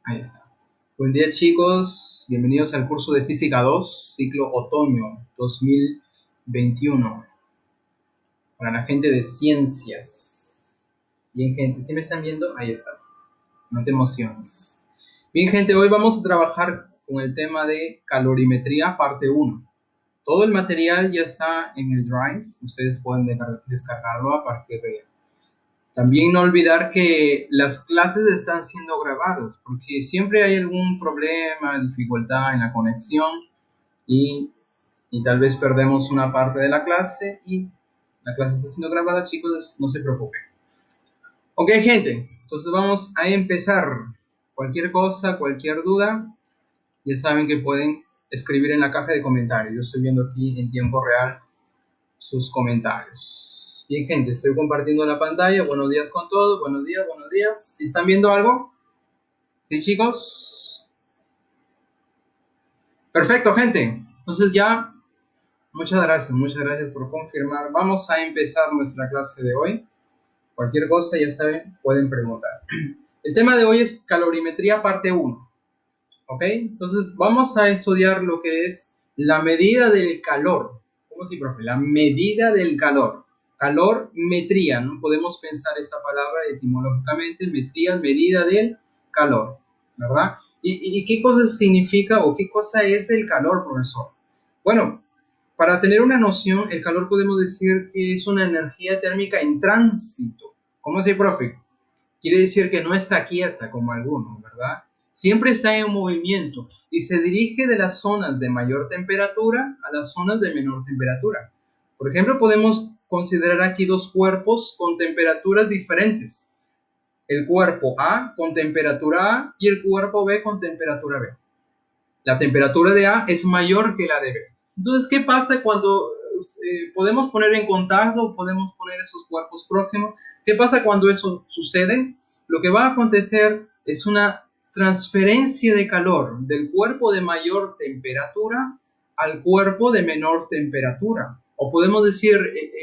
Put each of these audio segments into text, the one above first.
Ahí está. Buen día, chicos. Bienvenidos al curso de Física 2, ciclo otoño 2021. Para la gente de ciencias. Bien, gente. ¿Sí me están viendo? Ahí está. No te emociones. Bien, gente. Hoy vamos a trabajar con el tema de calorimetría, parte 1. Todo el material ya está en el Drive. Ustedes pueden descargarlo a partir de... También no olvidar que las clases están siendo grabadas, porque siempre hay algún problema, dificultad en la conexión y, y tal vez perdemos una parte de la clase y la clase está siendo grabada, chicos, no se preocupen. Ok, gente, entonces vamos a empezar. Cualquier cosa, cualquier duda, ya saben que pueden escribir en la caja de comentarios. Yo estoy viendo aquí en tiempo real sus comentarios. Bien, gente, estoy compartiendo la pantalla. Buenos días con todos. Buenos días, buenos días. ¿Sí están viendo algo? ¿Sí, chicos? Perfecto, gente. Entonces ya, muchas gracias por confirmar. Vamos a empezar nuestra clase de hoy. Cualquier cosa, ya saben, pueden preguntar. El tema de hoy es calorimetría parte 1. ¿Ok? Entonces vamos a estudiar lo que es la medida del calor. ¿Cómo así, profe? La medida del calor. Calorimetría, ¿no? Podemos pensar esta palabra etimológicamente, metría, medida del calor, ¿verdad? ¿Y qué cosa significa o qué cosa es el calor, profesor? Bueno, para tener una noción, el calor podemos decir que es una energía térmica en tránsito. ¿Cómo así, profe? Quiere decir que no está quieta como algunos, ¿verdad? Siempre está en movimiento y se dirige de las zonas de mayor temperatura a las zonas de menor temperatura. Por ejemplo, podemos considerar aquí dos cuerpos con temperaturas diferentes. El cuerpo A con temperatura A y el cuerpo B con temperatura B. La temperatura de A es mayor que la de B. Entonces, ¿qué pasa cuando podemos poner en contacto, podemos poner esos cuerpos próximos? ¿Qué pasa cuando eso sucede? Lo que va a acontecer es una transferencia de calor del cuerpo de mayor temperatura al cuerpo de menor temperatura. O podemos decir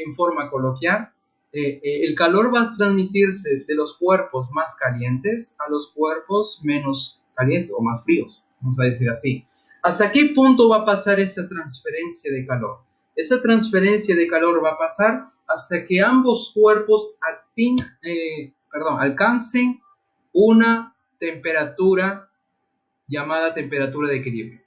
en forma coloquial, el calor va a transmitirse de los cuerpos más calientes a los cuerpos menos calientes o más fríos, vamos a decir así. ¿Hasta qué punto va a pasar esa transferencia de calor? Esa transferencia de calor va a pasar hasta que ambos cuerpos alcancen una temperatura llamada temperatura de equilibrio.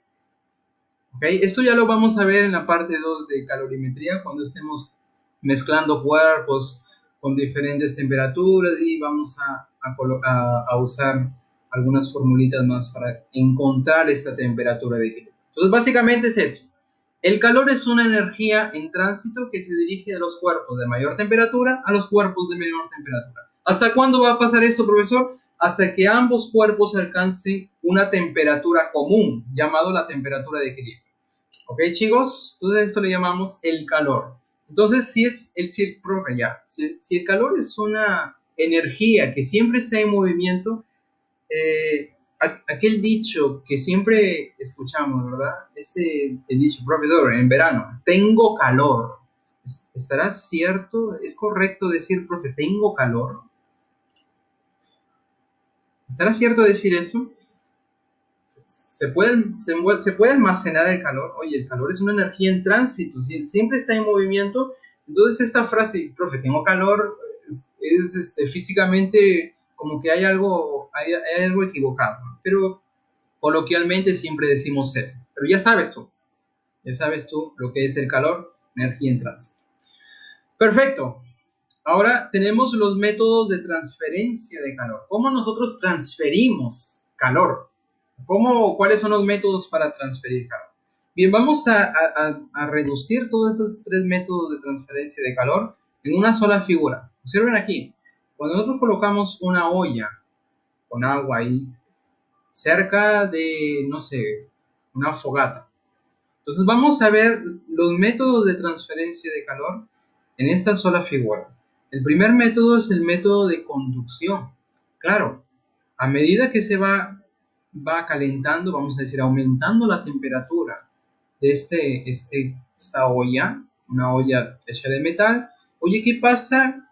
¿Okay? Esto ya lo vamos a ver en la parte 2 de calorimetría, cuando estemos mezclando cuerpos con diferentes temperaturas y vamos a usar algunas formulitas más para encontrar esta temperatura de equilibrio. Entonces, básicamente es eso. El calor es una energía en tránsito que se dirige de los cuerpos de mayor temperatura a los cuerpos de menor temperatura. ¿Hasta cuándo va a pasar esto, profesor? Hasta que ambos cuerpos alcancen una temperatura común, llamado la temperatura de equilibrio. ¿Ok, chicos? Entonces esto le llamamos el calor. Entonces, si el calor es una energía que siempre está en movimiento, aquel dicho que siempre escuchamos, ¿verdad? El dicho, profesor, en verano, tengo calor. ¿Estará cierto? ¿Es correcto decir, profe, tengo calor? ¿Estará cierto decir eso? ¿Se puede almacenar el calor? Oye, el calor es una energía en tránsito, siempre está en movimiento. Entonces esta frase, profe, tengo calor, es físicamente como que hay algo equivocado, ¿no? Pero coloquialmente siempre decimos eso. Pero ya sabes tú lo que es el calor, energía en tránsito. Perfecto. Ahora tenemos los métodos de transferencia de calor. ¿Cómo nosotros transferimos calor? ¿Cuáles son los métodos para transferir calor? Bien, vamos a reducir todos esos tres métodos de transferencia de calor en una sola figura. Observen aquí, cuando nosotros colocamos una olla con agua ahí, cerca de, no sé, una fogata. Entonces vamos a ver los métodos de transferencia de calor en esta sola figura. El primer método es el método de conducción. Claro, a medida que se va calentando, vamos a decir, aumentando la temperatura de esta olla, una olla hecha de metal. Oye, ¿qué pasa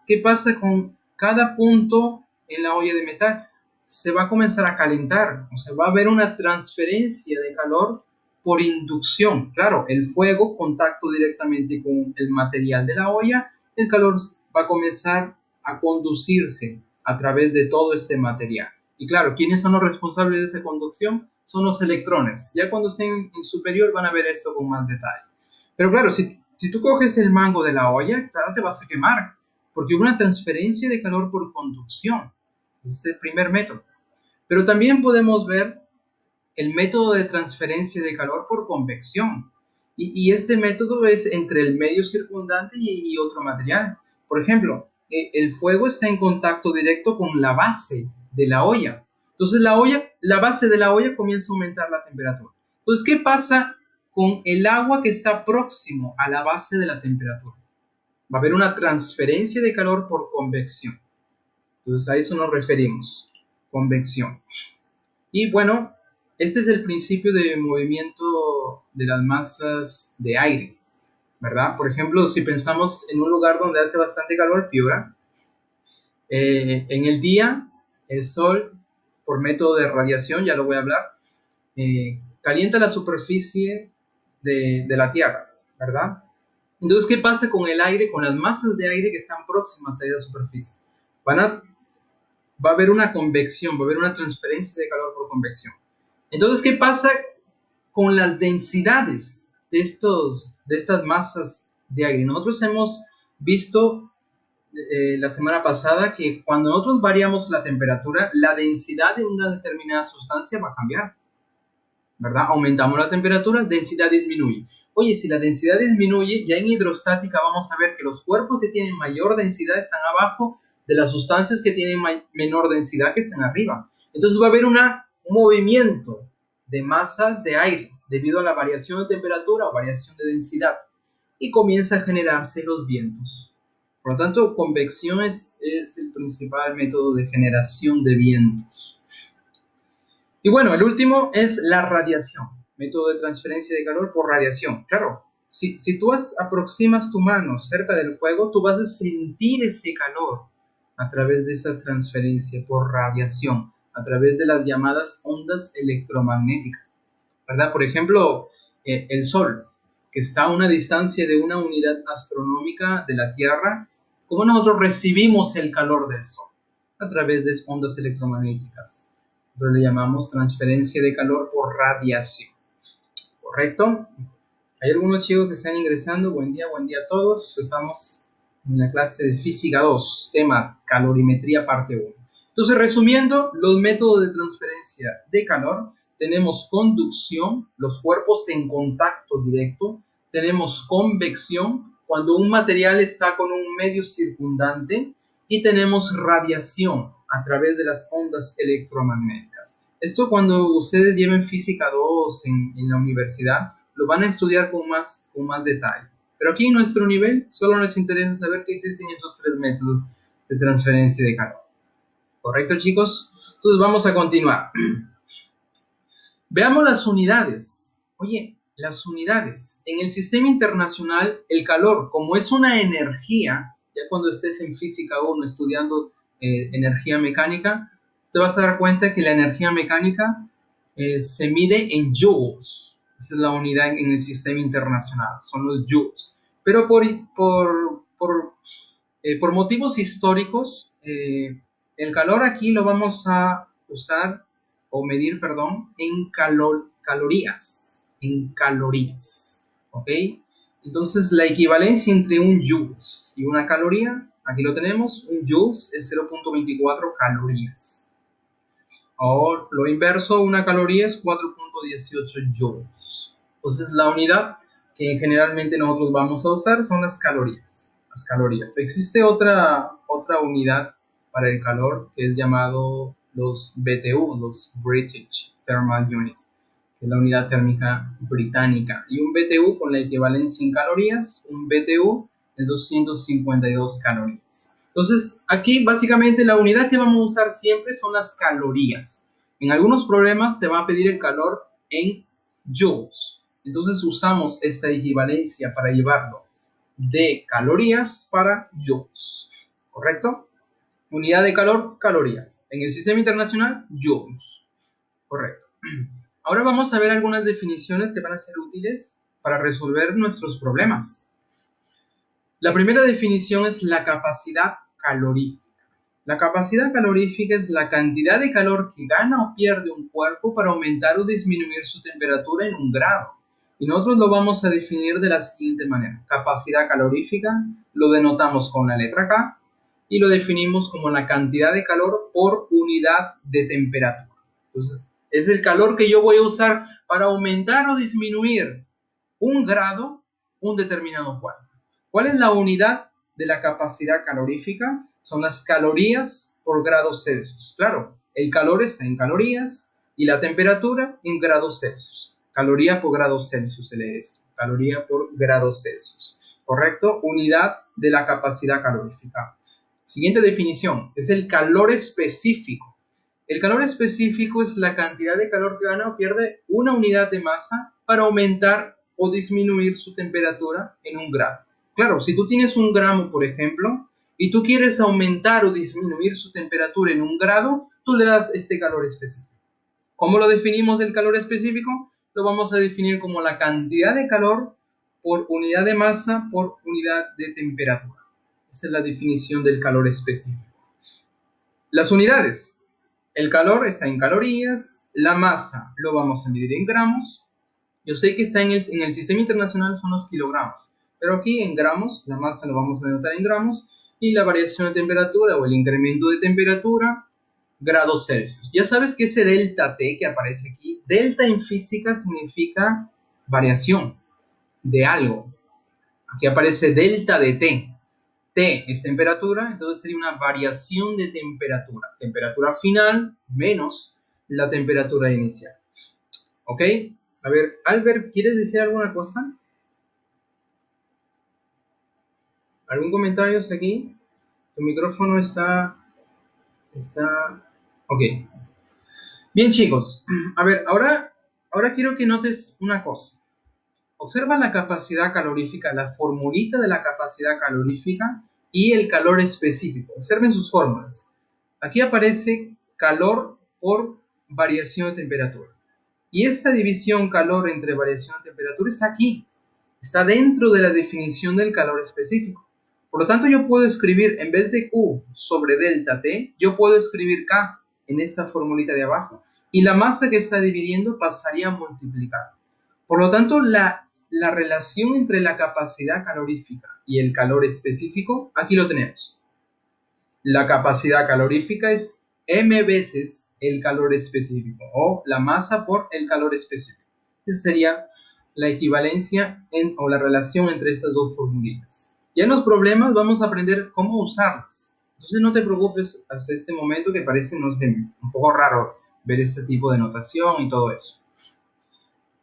con cada punto en la olla de metal? se va a comenzar a calentar, o sea, va a haber una transferencia de calor por inducción. Claro, el fuego, contacto directamente con el material de la olla, el calor va a comenzar a conducirse a través de todo este material. Y claro, ¿quiénes son los responsables de esa conducción? Son los electrones. Ya cuando estén en superior van a ver esto con más detalle. Pero claro, si tú coges el mango de la olla, claro, te vas a quemar, porque hubo una transferencia de calor por conducción. Ese es el primer método. Pero también podemos ver el método de transferencia de calor por convección. Y este método es entre el medio circundante y otro material. Por ejemplo, el fuego está en contacto directo con la base de la olla. Entonces la base de la olla comienza a aumentar la temperatura. Entonces, ¿qué pasa con el agua que está próximo a la base de la temperatura? Va a haber una transferencia de calor por convección. Entonces a eso nos referimos, convección. Y bueno, este es el principio de movimiento de las masas de aire, ¿verdad? Por ejemplo, si pensamos en un lugar donde hace bastante calor, Piura, en el día, el sol, por método de radiación, ya lo voy a hablar, calienta la superficie de la Tierra, ¿verdad? Entonces, ¿qué pasa con el aire, con las masas de aire que están próximas a esa superficie? Va a haber una convección, va a haber una transferencia de calor por convección. Entonces, ¿qué pasa con las densidades de estas masas de aire? Nosotros hemos visto la semana pasada que cuando nosotros variamos la temperatura, la densidad de una determinada sustancia va a cambiar, ¿verdad? Aumentamos la temperatura, densidad disminuye. Oye, si la densidad disminuye, ya en hidrostática vamos a ver que los cuerpos que tienen mayor densidad están abajo de las sustancias que tienen menor densidad que están arriba. Entonces va a haber un movimiento de masas de aire debido a la variación de temperatura o variación de densidad y comienza a generarse los vientos. Por lo tanto, convección es el principal método de generación de vientos. Y bueno, el último es la radiación, método de transferencia de calor por radiación. Claro, si tú aproximas tu mano cerca del fuego, tú vas a sentir ese calor a través de esa transferencia por radiación, a través de las llamadas ondas electromagnéticas, ¿verdad? Por ejemplo, el Sol, que está a una distancia de una unidad astronómica de la Tierra, ¿cómo nosotros recibimos el calor del Sol? A través de ondas electromagnéticas. Pero le llamamos transferencia de calor por radiación. ¿Correcto? Hay algunos chicos que están ingresando. Buen día a todos. Estamos en la clase de Física 2, tema calorimetría parte 1. Entonces, resumiendo, los métodos de transferencia de calor, tenemos conducción, los cuerpos en contacto directo, tenemos convección, cuando un material está con un medio circundante, y tenemos radiación a través de las ondas electromagnéticas. Esto cuando ustedes lleven Física 2 en la universidad, lo van a estudiar con más detalle. Pero aquí en nuestro nivel solo nos interesa saber que existen esos tres métodos de transferencia de calor. ¿Correcto, chicos? Entonces vamos a continuar. Veamos las unidades. Oye, las unidades. En el sistema internacional, el calor, como es una energía, ya cuando estés en Física 1 estudiando energía mecánica, te vas a dar cuenta que la energía mecánica se mide en joules. Esa es la unidad en el sistema internacional, son los joules. Pero por motivos históricos, el calor aquí lo vamos a usar o medir, perdón, en calorías, ¿ok? Entonces la equivalencia entre un joules y una caloría, aquí lo tenemos, un joules es 0.24 calorías. O lo inverso, una caloría es 4.18 joules. Entonces la unidad que generalmente nosotros vamos a usar son las calorías. Las calorías. Existe otra unidad para el calor que es llamado los BTU, los British Thermal Units, que es la unidad térmica británica. Y un BTU con la equivalencia en calorías, un BTU es 252 calorías. Entonces, aquí básicamente la unidad que vamos a usar siempre son las calorías. En algunos problemas te va a pedir el calor en joules. Entonces usamos esta equivalencia para llevarlo de calorías para joules. ¿Correcto? Unidad de calor, calorías. En el sistema internacional, joules. Correcto. Ahora vamos a ver algunas definiciones que van a ser útiles para resolver nuestros problemas. La primera definición es la capacidad calorífica. La capacidad calorífica es la cantidad de calor que gana o pierde un cuerpo para aumentar o disminuir su temperatura en un grado. Y nosotros lo vamos a definir de la siguiente manera. Capacidad calorífica lo denotamos con la letra K y lo definimos como la cantidad de calor por unidad de temperatura. Entonces, es el calor que yo voy a usar para aumentar o disminuir un grado, un determinado cuerpo. ¿Cuál es la unidad de la capacidad calorífica? Son las calorías por grados Celsius. Claro, el calor está en calorías y la temperatura en grados Celsius. Caloría por grados Celsius se lee esto. Caloría por grados Celsius. ¿Correcto? Unidad de la capacidad calorífica. Siguiente definición. Es el calor específico. El calor específico es la cantidad de calor que gana o pierde una unidad de masa para aumentar o disminuir su temperatura en un grado. Claro, si tú tienes 1 gramo, por ejemplo, y tú quieres aumentar o disminuir su temperatura en 1 grado, tú le das este calor específico. ¿Cómo lo definimos el calor específico? Lo vamos a definir como la cantidad de calor por unidad de masa por unidad de temperatura. Esa es la definición del calor específico. Las unidades. El calor está en calorías, la masa lo vamos a medir en gramos. Yo sé que está en el sistema internacional son los kilogramos, pero aquí en gramos, la masa lo vamos a denotar en gramos, y la variación de temperatura o el incremento de temperatura, grados Celsius. Ya sabes que ese delta T que aparece aquí, delta en física significa variación de algo. Aquí aparece delta de T. T es temperatura, entonces sería una variación de temperatura. Temperatura final menos la temperatura inicial. ¿Ok? A ver, Albert, ¿quieres decir alguna cosa? ¿Algún comentario hasta aquí? Tu micrófono está... Ok. Bien, chicos. A ver, ahora quiero que notes una cosa. Observa la capacidad calorífica, la formulita de la capacidad calorífica y el calor específico. Observen sus fórmulas. Aquí aparece calor por variación de temperatura. Y esta división calor entre variación de temperatura está aquí. Está dentro de la definición del calor específico. Por lo tanto, yo puedo escribir, en vez de Q sobre delta T, yo puedo escribir K en esta formulita de abajo. Y la masa que está dividiendo pasaría a multiplicar. Por lo tanto, la relación entre la capacidad calorífica y el calor específico, aquí lo tenemos. La capacidad calorífica es m veces el calor específico, o la masa por el calor específico. Esa sería la equivalencia o la relación entre estas dos formulillas. Ya en los problemas vamos a aprender cómo usarlas. Entonces no te preocupes hasta este momento que parece, no sé, un poco raro ver este tipo de notación y todo eso.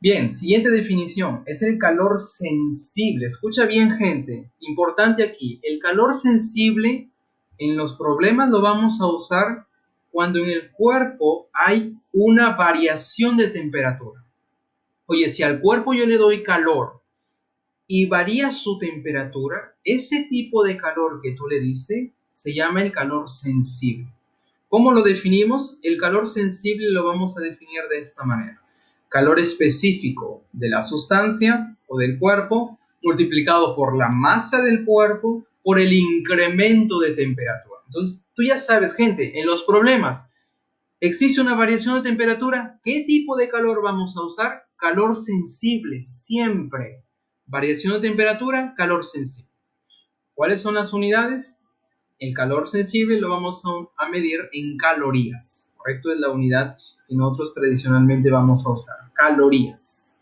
Bien, siguiente definición, es el calor sensible. Escucha bien, gente, importante aquí, el calor sensible en los problemas lo vamos a usar cuando en el cuerpo hay una variación de temperatura. Oye, si al cuerpo yo le doy calor y varía su temperatura, ese tipo de calor que tú le diste se llama el calor sensible. ¿Cómo lo definimos? El calor sensible lo vamos a definir de esta manera. Calor específico de la sustancia o del cuerpo multiplicado por la masa del cuerpo por el incremento de temperatura. Entonces, tú ya sabes, gente, en los problemas existe una variación de temperatura. ¿Qué tipo de calor vamos a usar? Calor sensible, siempre. Variación de temperatura, calor sensible. ¿Cuáles son las unidades? El calor sensible lo vamos a medir en calorías. ¿Correcto? Es la unidad que nosotros tradicionalmente vamos a usar. Calorías.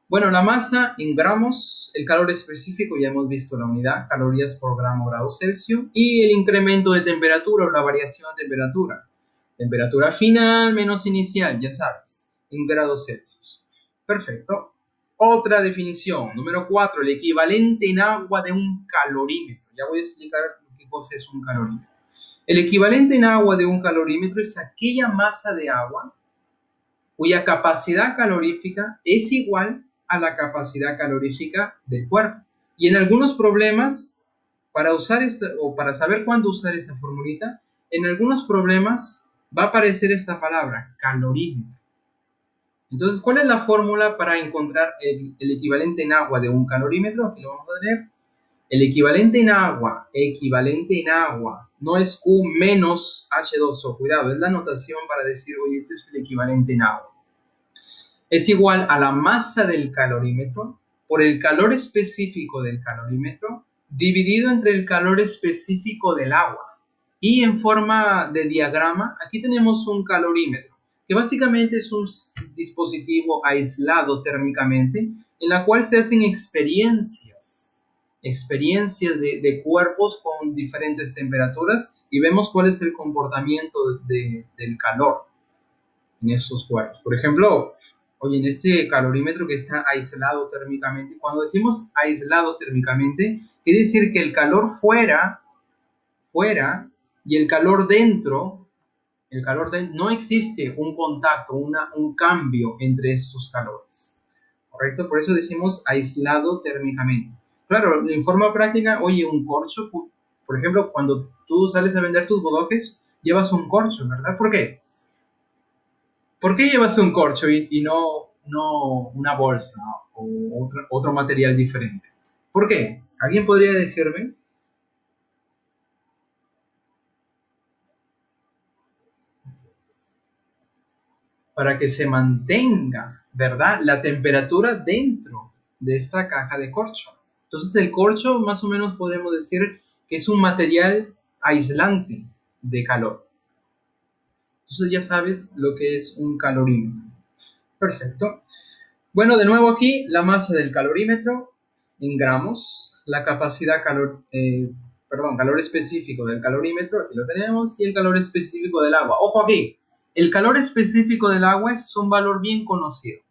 Bueno, la masa en gramos, el calor específico, ya hemos visto la unidad, calorías por gramo grado Celsius, y el incremento de temperatura o la variación de temperatura. Temperatura final menos inicial, ya sabes, en grados Celsius. Perfecto. Otra definición, número 4, el equivalente en agua de un calorímetro. Ya voy a explicar qué cosa es un calorímetro. El equivalente en agua de un calorímetro es aquella masa de agua cuya capacidad calorífica es igual a la capacidad calorífica del cuerpo. Y en algunos problemas, para usar o para saber cuándo usar esta formulita, en algunos problemas va a aparecer esta palabra, calorímetro. Entonces, ¿cuál es la fórmula para encontrar el equivalente en agua de un calorímetro? Aquí lo vamos a tener. El equivalente en agua, no es Q menos H2O, cuidado, es la notación para decir, oye, esto es el equivalente en agua. Es igual a la masa del calorímetro por el calor específico del calorímetro dividido entre el calor específico del agua. Y en forma de diagrama, aquí tenemos un calorímetro, que básicamente es un dispositivo aislado térmicamente, en la cual se hacen experiencias de cuerpos con diferentes temperaturas y vemos cuál es el comportamiento del calor en esos cuerpos. Por ejemplo, oye, en este calorímetro que está aislado térmicamente, cuando decimos aislado térmicamente, quiere decir que el calor fuera y el calor dentro, no existe un contacto, un cambio entre estos calores, ¿correcto? Por eso decimos aislado térmicamente. Claro, en forma práctica, oye, un corcho, por ejemplo, cuando tú sales a vender tus bodoques, llevas un corcho, ¿verdad? ¿Por qué? ¿Por qué llevas un corcho y no una bolsa o otro material diferente? ¿Por qué? ¿Alguien podría decirme? Para que se mantenga, ¿verdad?, la temperatura dentro de esta caja de corcho. Entonces el corcho más o menos podemos decir que es un material aislante de calor. Entonces ya sabes lo que es un calorímetro. Perfecto. Bueno, de nuevo aquí la masa del calorímetro en gramos, la capacidad calor específico del calorímetro, aquí lo tenemos, y el calor específico del agua. Ojo aquí, el calor específico del agua es un valor bien conocido.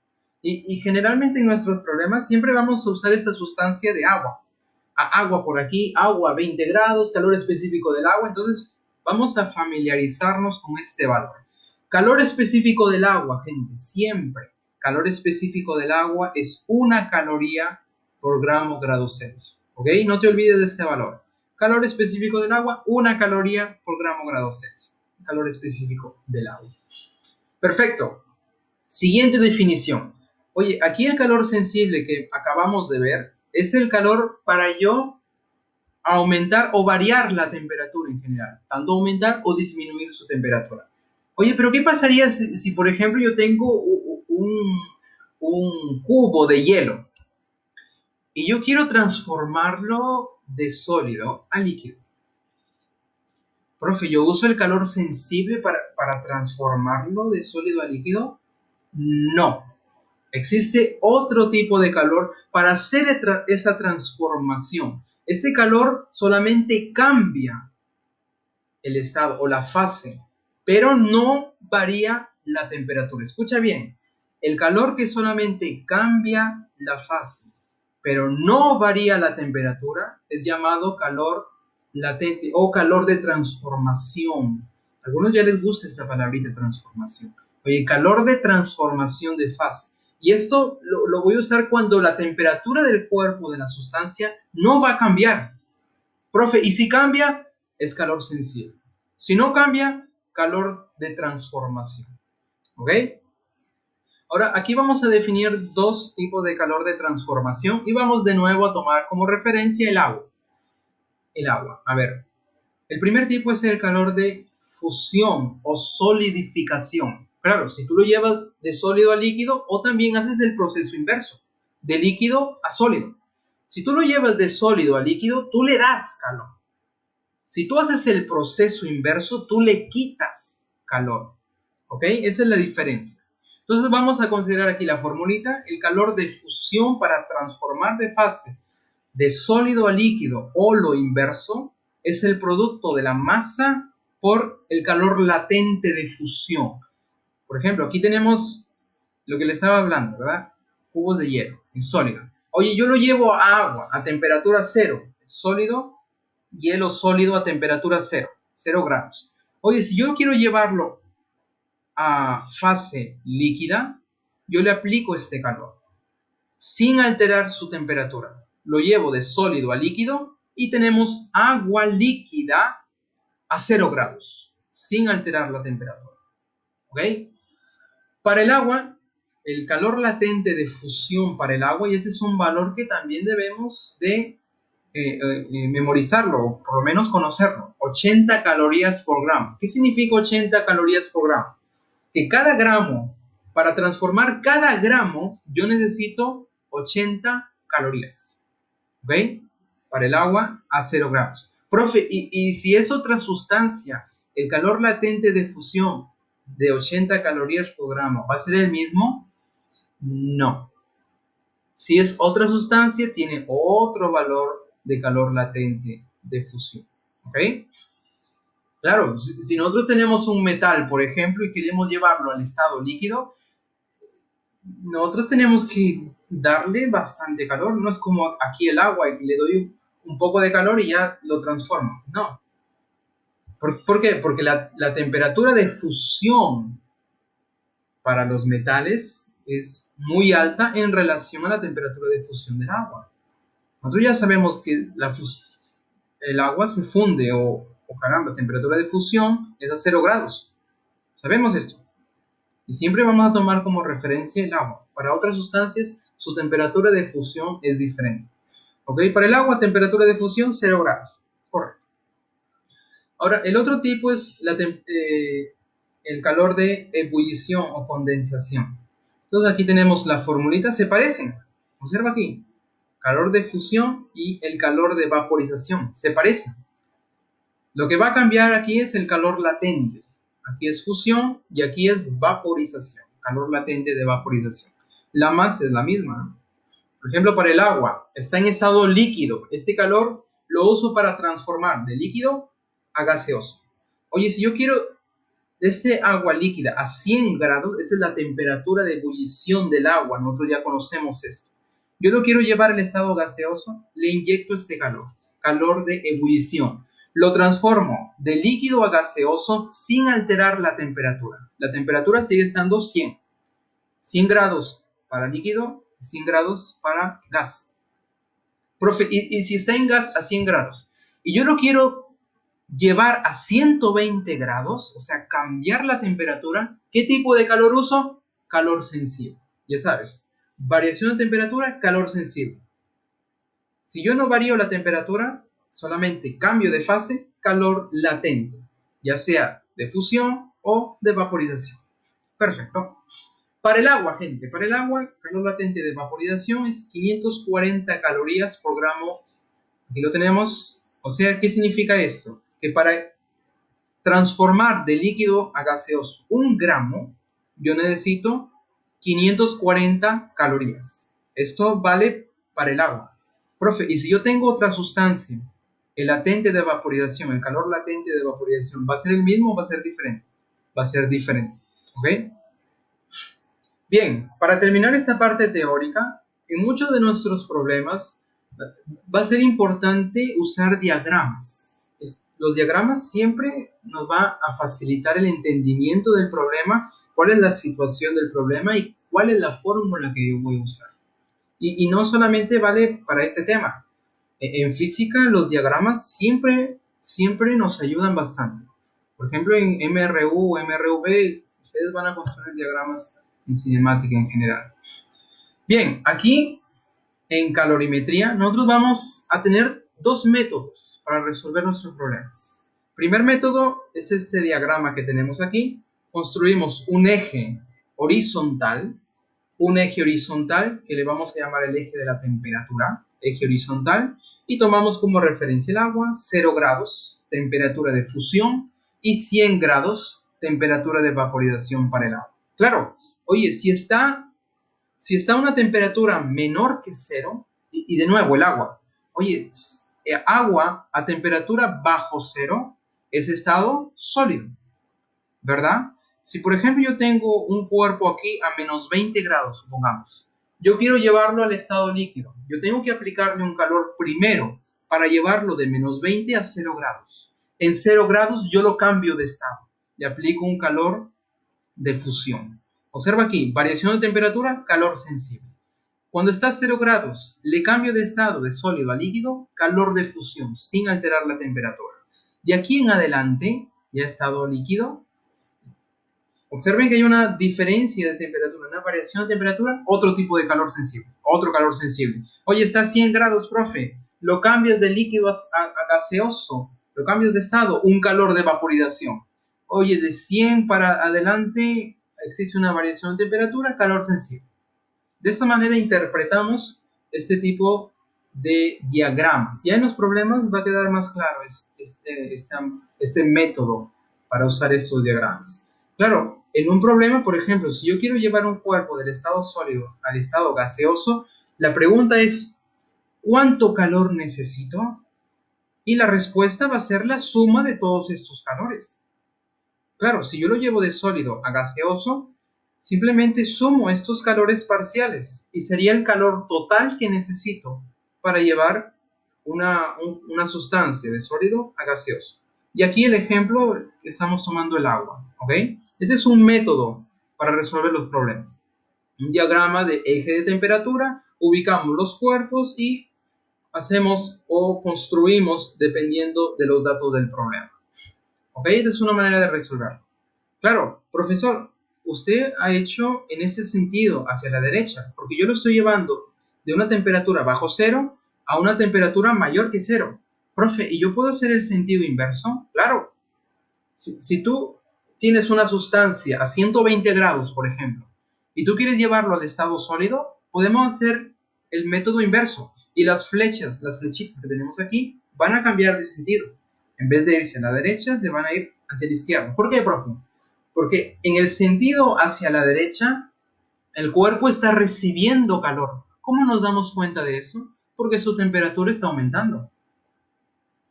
Y generalmente en nuestros problemas siempre vamos a usar esta sustancia de agua. Agua por aquí, agua 20 grados, calor específico del agua. Entonces vamos a familiarizarnos con este valor. Calor específico del agua, gente, siempre. Calor específico del agua es 1 caloría por grado Celsius. ¿Ok? No te olvides de este valor. Calor específico del agua, 1 caloría por grado Celsius. Calor específico del agua. Perfecto. Siguiente definición. Oye, aquí el calor sensible que acabamos de ver es el calor para yo aumentar o variar la temperatura en general. Tanto aumentar o disminuir su temperatura. Oye, pero ¿qué pasaría si por ejemplo, yo tengo un cubo de hielo y yo quiero transformarlo de sólido a líquido? Profe, ¿yo uso el calor sensible para transformarlo de sólido a líquido? No. Existe otro tipo de calor para hacer esa transformación. Ese calor solamente cambia el estado o la fase, pero no varía la temperatura. Escucha bien, el calor que solamente cambia la fase, pero no varía la temperatura, es llamado calor latente o calor de transformación. A algunos ya les gusta esa palabrita transformación. Oye, calor de transformación de fase. Y esto lo voy a usar cuando la temperatura del cuerpo de la sustancia no va a cambiar. Profe, ¿y si cambia? Es calor sensible. Si no cambia, calor de transformación. ¿Ok? Ahora, aquí vamos a definir 2 tipos de calor de transformación y vamos de nuevo a tomar como referencia el agua. El agua. A ver, el primer tipo es el calor de fusión o solidificación. Claro, si tú lo llevas de sólido a líquido o también haces el proceso inverso, de líquido a sólido. Si tú lo llevas de sólido a líquido, tú le das calor. Si tú haces el proceso inverso, tú le quitas calor. ¿Ok? Esa es la diferencia. Entonces vamos a considerar aquí la formulita, el calor de fusión para transformar de fase de sólido a líquido o lo inverso es el producto de la masa por el calor latente de fusión. Por ejemplo, aquí tenemos lo que le estaba hablando, ¿verdad? Cubos de hielo en sólido. Oye, yo lo llevo a agua a temperatura 0, sólido, hielo sólido a temperatura 0, 0 grados. Oye, si yo quiero llevarlo a fase líquida, yo le aplico este calor sin alterar su temperatura. Lo llevo de sólido a líquido Y tenemos agua líquida a 0 grados, sin alterar la temperatura. ¿Ok? Para el agua, el calor latente de fusión para el agua, y este es un valor que también debemos de memorizarlo, o por lo menos conocerlo, 80 calorías por gramo. ¿Qué significa 80 calorías por gramo? Que cada gramo, para transformar cada gramo, yo necesito 80 calorías. ¿Ok? Para el agua a 0 grados. Profe, y si es otra sustancia, el calor latente de fusión de 80 calorías por gramo, ¿va a ser el mismo? No. Si es otra sustancia, tiene otro valor de calor latente de fusión. ¿Ok? Claro, si nosotros tenemos un metal, por ejemplo, y queremos llevarlo al estado líquido, nosotros tenemos que darle bastante calor. No es como aquí el agua, y le doy un poco de calor y ya lo transformo. No. ¿Por qué? Porque la temperatura de fusión para los metales es muy alta en relación a la temperatura de fusión del agua. Nosotros ya sabemos que el agua se funde caramba, temperatura de fusión es a 0 grados. Sabemos esto. Y siempre vamos a tomar como referencia el agua. Para otras sustancias, su temperatura de fusión es diferente. ¿Ok? Para el agua, temperatura de fusión 0 grados. Correcto. Ahora, el otro tipo es el calor de ebullición o condensación. Entonces aquí tenemos la formulita, se parecen. Observa aquí. Calor de fusión y el calor de vaporización. Se parecen. Lo que va a cambiar aquí es el calor latente. Aquí es fusión y aquí es vaporización. Calor latente de vaporización. La masa es la misma, ¿no? Por ejemplo, para el agua, está en estado líquido. Este calor lo uso para transformar de líquido a gaseoso. Oye, si yo quiero este agua líquida a 100 grados, esta es la temperatura de ebullición del agua. Nosotros ya conocemos esto. Yo lo quiero llevar al estado gaseoso, le inyecto este calor. Calor de ebullición. Lo transformo de líquido a gaseoso sin alterar la temperatura. La temperatura sigue estando 100. 100 grados para líquido, 100 grados para gas. Profe, ¿y si está en gas a 100 grados? Y yo lo quiero llevar a 120 grados, o sea, cambiar la temperatura. ¿Qué tipo de calor uso? Calor sensible. Ya sabes, variación de temperatura, calor sensible. Si yo no varío la temperatura, solamente cambio de fase, calor latente, ya sea de fusión o de vaporización. Perfecto. Para el agua, gente, para el agua, calor latente de vaporización es 540 calorías por gramo. Aquí lo tenemos. O sea, ¿qué significa esto? Que para transformar de líquido a gaseoso 1 gramo, yo necesito 540 calorías. Esto vale para el agua. Profe, y si yo tengo otra sustancia, el latente de vaporización, el calor latente de vaporización, ¿va a ser el mismo o va a ser diferente? Va a ser diferente. ¿Ok? Bien, para terminar esta parte teórica, en muchos de nuestros problemas va a ser importante usar diagramas. Los diagramas siempre nos va a facilitar el entendimiento del problema, cuál es la situación del problema y cuál es la fórmula que yo voy a usar. Y no solamente vale para este tema. En física los diagramas siempre nos ayudan bastante. Por ejemplo, en MRU o MRV, ustedes van a construir diagramas en cinemática en general. Bien, aquí en calorimetría nosotros vamos a tener dos métodos para resolver nuestros problemas. Primer método es este diagrama que tenemos aquí. Construimos un eje horizontal que le vamos a llamar el eje de la temperatura, eje horizontal, y tomamos como referencia el agua, 0 grados, temperatura de fusión, y 100 grados, temperatura de vaporización para el agua. Claro, oye, si está a una temperatura menor que 0, y de nuevo el agua, oye, agua a temperatura bajo 0 es estado sólido, ¿verdad? Si por ejemplo yo tengo un cuerpo aquí a menos 20 grados, supongamos, yo quiero llevarlo al estado líquido, yo tengo que aplicarle un calor primero para llevarlo de menos 20 a 0 grados. En 0 grados yo lo cambio de estado, le aplico un calor de fusión. Observa aquí, variación de temperatura, calor sensible. Cuando está a 0 grados, le cambio de estado de sólido a líquido, calor de fusión, sin alterar la temperatura. De aquí en adelante, ya estado líquido. Observen que hay una diferencia de temperatura, una variación de temperatura, otro tipo de calor sensible, otro calor sensible. Oye, está a 100 grados, profe, lo cambias de líquido a gaseoso, lo cambias de estado, un calor de vaporización. Oye, de 100 para adelante existe una variación de temperatura, calor sensible. De esta manera interpretamos este tipo de diagramas. Ya en los problemas va a quedar más claro este método para usar estos diagramas. Claro, en un problema, por ejemplo, si yo quiero llevar un cuerpo del estado sólido al estado gaseoso, la pregunta es, ¿cuánto calor necesito? Y la respuesta va a ser la suma de todos estos calores. Claro, si yo lo llevo de sólido a gaseoso, simplemente sumo estos calores parciales y sería el calor total que necesito para llevar una sustancia de sólido a gaseoso. Y aquí el ejemplo, estamos tomando el agua, ¿ok? Este es un método para resolver los problemas. Un diagrama de eje de temperatura, ubicamos los cuerpos y hacemos o construimos dependiendo de los datos del problema. ¿Ok? Esta es una manera de resolverlo. Claro, profesor, usted ha hecho en ese sentido hacia la derecha, porque yo lo estoy llevando de una temperatura bajo cero a una temperatura mayor que cero. Profe, ¿y yo puedo hacer el sentido inverso? Claro. Si tú tienes una sustancia a 120 grados, por ejemplo, y tú quieres llevarlo al estado sólido, podemos hacer el método inverso. Y las flechas, las flechitas que tenemos aquí, van a cambiar de sentido. En vez de irse a la derecha, se van a ir hacia la izquierda. ¿Por qué, profe? Porque en el sentido hacia la derecha, el cuerpo está recibiendo calor. ¿Cómo nos damos cuenta de eso? Porque su temperatura está aumentando.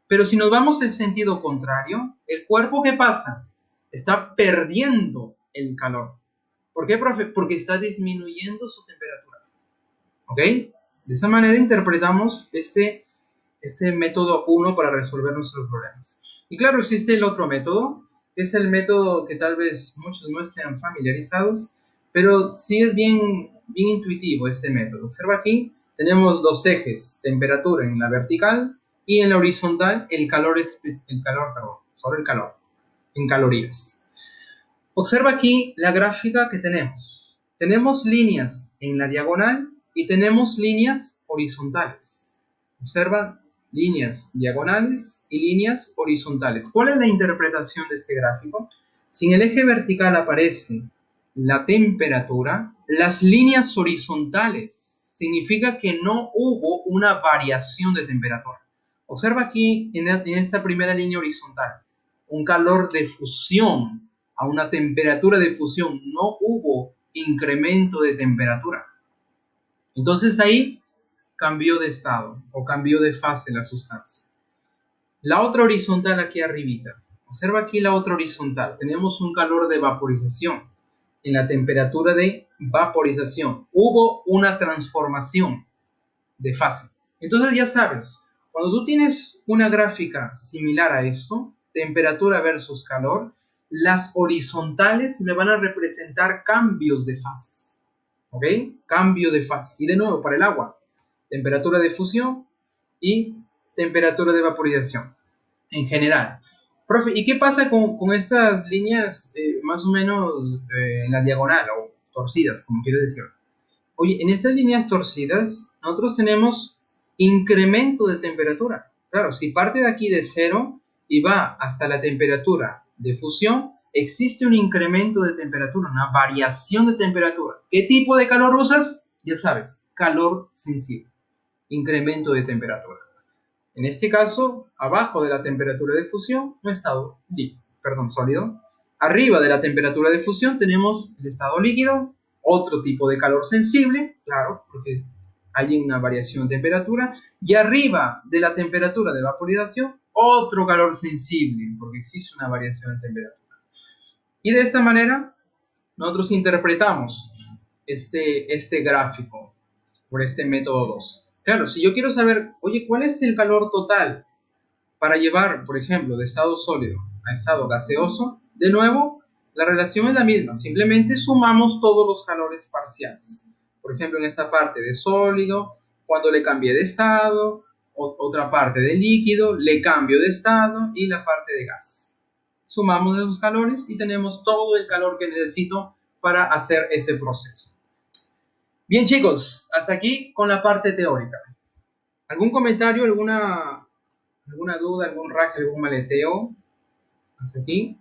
Pero si nos vamos en sentido contrario, el cuerpo, ¿qué pasa? Está perdiendo el calor. ¿Por qué, profe? Porque está disminuyendo su temperatura. ¿Ok? De esa manera interpretamos este método 1 para resolver nuestros problemas. Y claro, existe el otro método, que es el método que tal vez muchos no estén familiarizados, pero sí es bien intuitivo este método. Observa aquí, tenemos los ejes, temperatura en la vertical y en la horizontal sobre el calor, en calorías. Observa aquí la gráfica que tenemos. Tenemos líneas en la diagonal y tenemos líneas horizontales. Observa líneas diagonales y líneas horizontales. ¿Cuál es la interpretación de este gráfico? Si en el eje vertical aparece la temperatura, las líneas horizontales significa que no hubo una variación de temperatura. Observa aquí en esta primera línea horizontal un calor de fusión a una temperatura de fusión, no hubo incremento de temperatura. Entonces ahí cambió de estado o cambió de fase la sustancia. La otra horizontal aquí arribita. Observa aquí la otra horizontal. Tenemos un calor de vaporización. En la temperatura de vaporización hubo una transformación de fase. Entonces ya sabes, cuando tú tienes una gráfica similar a esto, temperatura versus calor, las horizontales me van a representar cambios de fases. ¿Ok? Cambio de fase. Y de nuevo, para el agua, temperatura de fusión y temperatura de vaporización en general. Profe, ¿y qué pasa con estas líneas más o menos en la diagonal o torcidas, como quieres decir? Oye, en estas líneas torcidas nosotros tenemos incremento de temperatura. Claro, si parte de aquí de 0 y va hasta la temperatura de fusión, existe un incremento de temperatura, una variación de temperatura. ¿Qué tipo de calor usas? Ya sabes, calor sensible. Incremento de temperatura. En este caso, abajo de la temperatura de fusión, un estado sólido. Arriba de la temperatura de fusión tenemos el estado líquido, otro tipo de calor sensible, claro, porque hay una variación de temperatura. Y arriba de la temperatura de vaporización, otro calor sensible, porque existe una variación de temperatura. Y de esta manera, nosotros interpretamos este gráfico por este método 2. Claro, si yo quiero saber, oye, ¿cuál es el calor total para llevar, por ejemplo, de estado sólido a estado gaseoso? De nuevo, la relación es la misma, simplemente sumamos todos los calores parciales. Por ejemplo, en esta parte de sólido, cuando le cambié de estado, otra parte de líquido, le cambio de estado y la parte de gas. Sumamos esos calores y tenemos todo el calor que necesito para hacer ese proceso. Bien, chicos, hasta aquí con la parte teórica. ¿Algún comentario, alguna duda, algún raje, algún maleteo? Hasta aquí.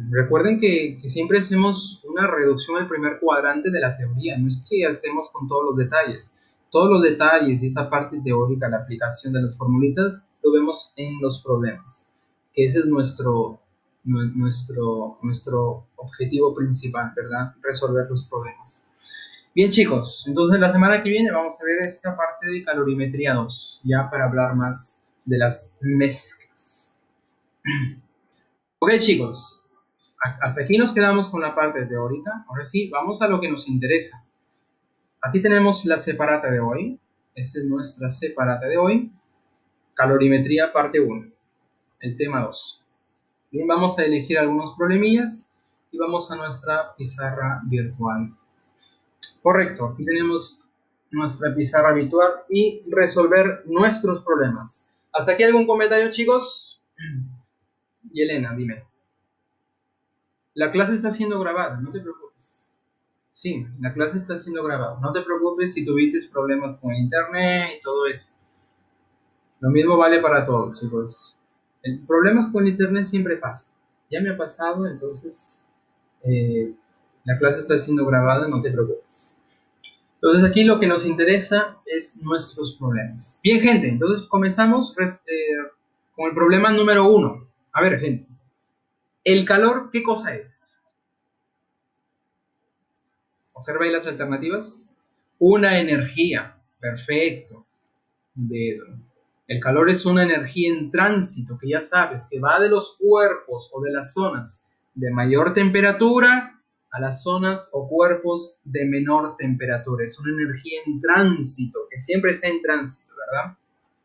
Recuerden que siempre hacemos una reducción al primer cuadrante de la teoría, no es que hacemos con todos los detalles. Todos los detalles y esa parte teórica, la aplicación de las formulitas, lo vemos en los problemas, que ese es nuestro objetivo principal, ¿verdad? Resolver los problemas. Bien, chicos, entonces la semana que viene vamos a ver esta parte de calorimetría 2, ya para hablar más de las mezclas. Ok, chicos, hasta aquí nos quedamos con la parte teórica. Ahora sí, vamos a lo que nos interesa. Aquí tenemos la separata de hoy. Esta es nuestra separata de hoy. Calorimetría parte 1, el tema 2. Bien, vamos a elegir algunos problemillas y vamos a nuestra pizarra virtual. Correcto, aquí tenemos nuestra pizarra virtual y resolver nuestros problemas. ¿Hasta aquí algún comentario, chicos? Y Elena, dime. La clase está siendo grabada, no te preocupes. Sí, la clase está siendo grabada. No te preocupes si tuviste problemas con internet y todo eso. Lo mismo vale para todos, chicos. Problemas con internet siempre pasa. Ya me ha pasado, entonces la clase está siendo grabada, no te preocupes. Entonces aquí lo que nos interesa es nuestros problemas. Bien, gente, entonces comenzamos con el problema número 1. A ver, gente. ¿El calor qué cosa es? Observa ahí las alternativas. Una energía. Perfecto. El calor es una energía en tránsito, que ya sabes, que va de los cuerpos o de las zonas de mayor temperatura a las zonas o cuerpos de menor temperatura. Es una energía en tránsito, que siempre está en tránsito, ¿verdad?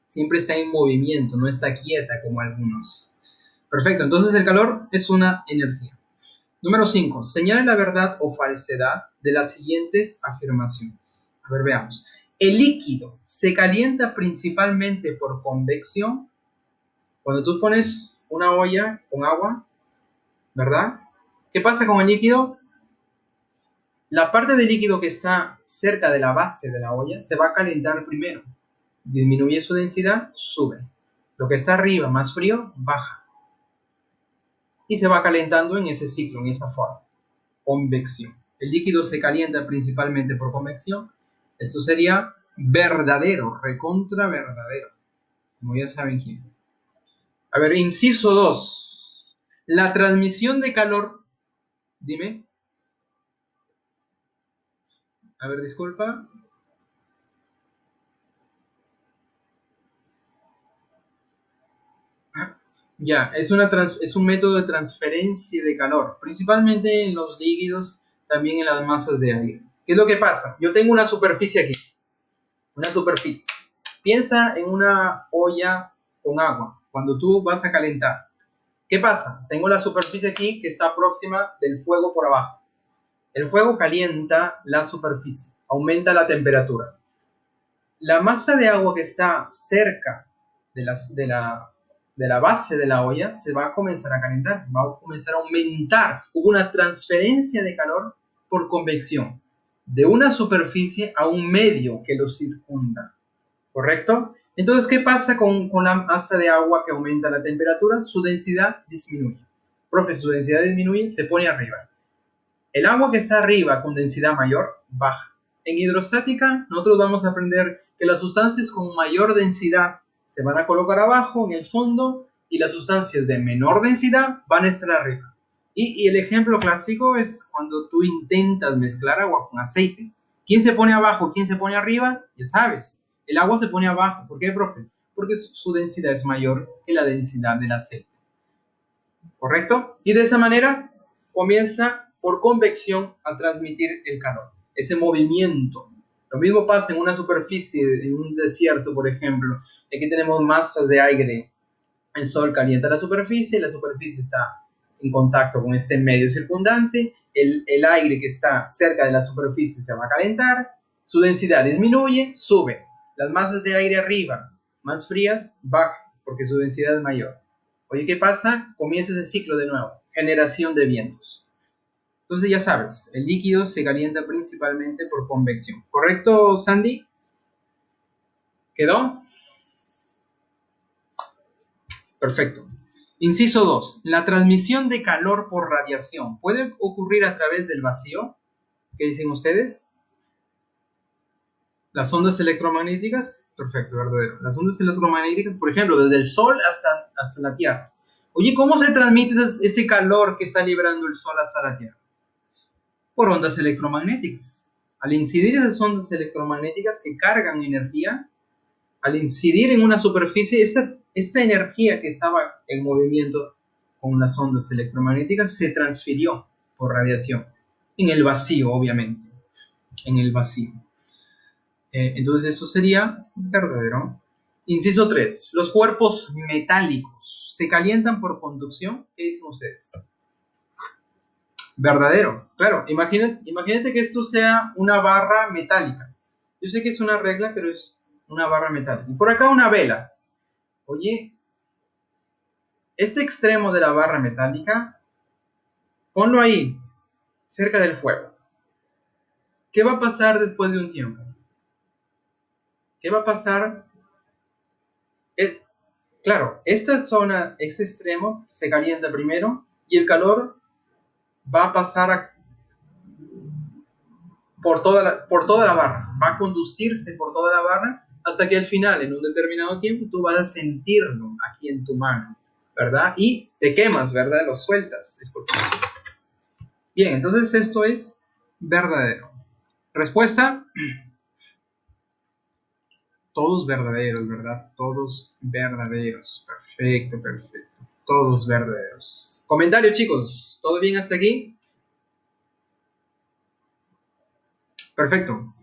Siempre está en movimiento, no está quieta como algunos. Perfecto, entonces el calor es una energía. Número 5. Señale la verdad o falsedad de las siguientes afirmaciones. A ver, veamos. El líquido se calienta principalmente por convección. Cuando tú pones una olla con agua, ¿verdad? ¿Qué pasa con el líquido? La parte del líquido que está cerca de la base de la olla se va a calentar primero. Disminuye su densidad, sube. Lo que está arriba, más frío, baja. Y se va calentando en ese ciclo, en esa forma. Convección. El líquido se calienta principalmente por convección. Esto sería verdadero, recontra verdadero. Como ya saben quién. A ver, inciso 2. La transmisión de calor. Dime. A ver, disculpa. Ya, es un método de transferencia de calor, principalmente en los líquidos, también en las masas de aire. ¿Qué es lo que pasa? Yo tengo una superficie aquí, una superficie. Piensa en una olla con agua, cuando tú vas a calentar. ¿Qué pasa? Tengo la superficie aquí que está próxima del fuego por abajo. El fuego calienta la superficie, aumenta la temperatura. La masa de agua que está cerca de la base de la olla se va a comenzar a calentar, va a comenzar a aumentar. Hubo una transferencia de calor por convección de una superficie a un medio que lo circunda. ¿Correcto? Entonces, ¿qué pasa con la masa de agua que aumenta la temperatura? Su densidad disminuye. Profe, su densidad disminuye, se pone arriba. El agua que está arriba con densidad mayor baja. En hidrostática, nosotros vamos a aprender que las sustancias con mayor densidad se van a colocar abajo, en el fondo, y las sustancias de menor densidad van a estar arriba. Y el ejemplo clásico es cuando tú intentas mezclar agua con aceite. ¿Quién se pone abajo? ¿Quién se pone arriba? Ya sabes, el agua se pone abajo. ¿Por qué, profe? Porque su densidad es mayor que la densidad del aceite. ¿Correcto? Y de esa manera comienza por convección a transmitir el calor, ese movimiento. Lo mismo pasa en una superficie, en un desierto, por ejemplo. Aquí tenemos masas de aire. El sol calienta la superficie está en contacto con este medio circundante, el aire que está cerca de la superficie se va a calentar, su densidad disminuye, sube. Las masas de aire arriba, más frías, bajan, porque su densidad es mayor. Oye, ¿qué pasa? Comienza ese ciclo de nuevo, generación de vientos. Entonces ya sabes, el líquido se calienta principalmente por convección. ¿Correcto, Sandy? ¿Quedó? Perfecto. Inciso 2. La transmisión de calor por radiación puede ocurrir a través del vacío. ¿Qué dicen ustedes? Las ondas electromagnéticas. Perfecto, verdadero. Las ondas electromagnéticas, por ejemplo, desde el Sol hasta la Tierra. Oye, ¿cómo se transmite ese calor que está liberando el Sol hasta la Tierra? Por ondas electromagnéticas. Al incidir esas ondas electromagnéticas que cargan energía, al incidir en una superficie, esa energía que estaba en movimiento con las ondas electromagnéticas se transfirió por radiación. En el vacío, obviamente. En el vacío. Entonces eso sería verdadero. Inciso 3. Los cuerpos metálicos se calientan por conducción. ¿Qué dicen ustedes? Verdadero, claro. Imagínate que esto sea una barra metálica. Yo sé que es una regla, pero es una barra metálica. Y por acá una vela. Oye, este extremo de la barra metálica, ponlo ahí, cerca del fuego. ¿Qué va a pasar después de un tiempo? ¿Qué va a pasar? Claro, esta zona, este extremo, se calienta primero y el calor va a pasar por toda la barra, va a conducirse por toda la barra hasta que al final, en un determinado tiempo, tú vas a sentirlo aquí en tu mano, ¿verdad? Y te quemas, ¿verdad? Lo sueltas. Bien, entonces esto es verdadero. Respuesta, todos verdaderos, ¿verdad? Todos verdaderos. Perfecto, perfecto. Todos verdaderos. Comentario, chicos. ¿Todo bien hasta aquí? Perfecto.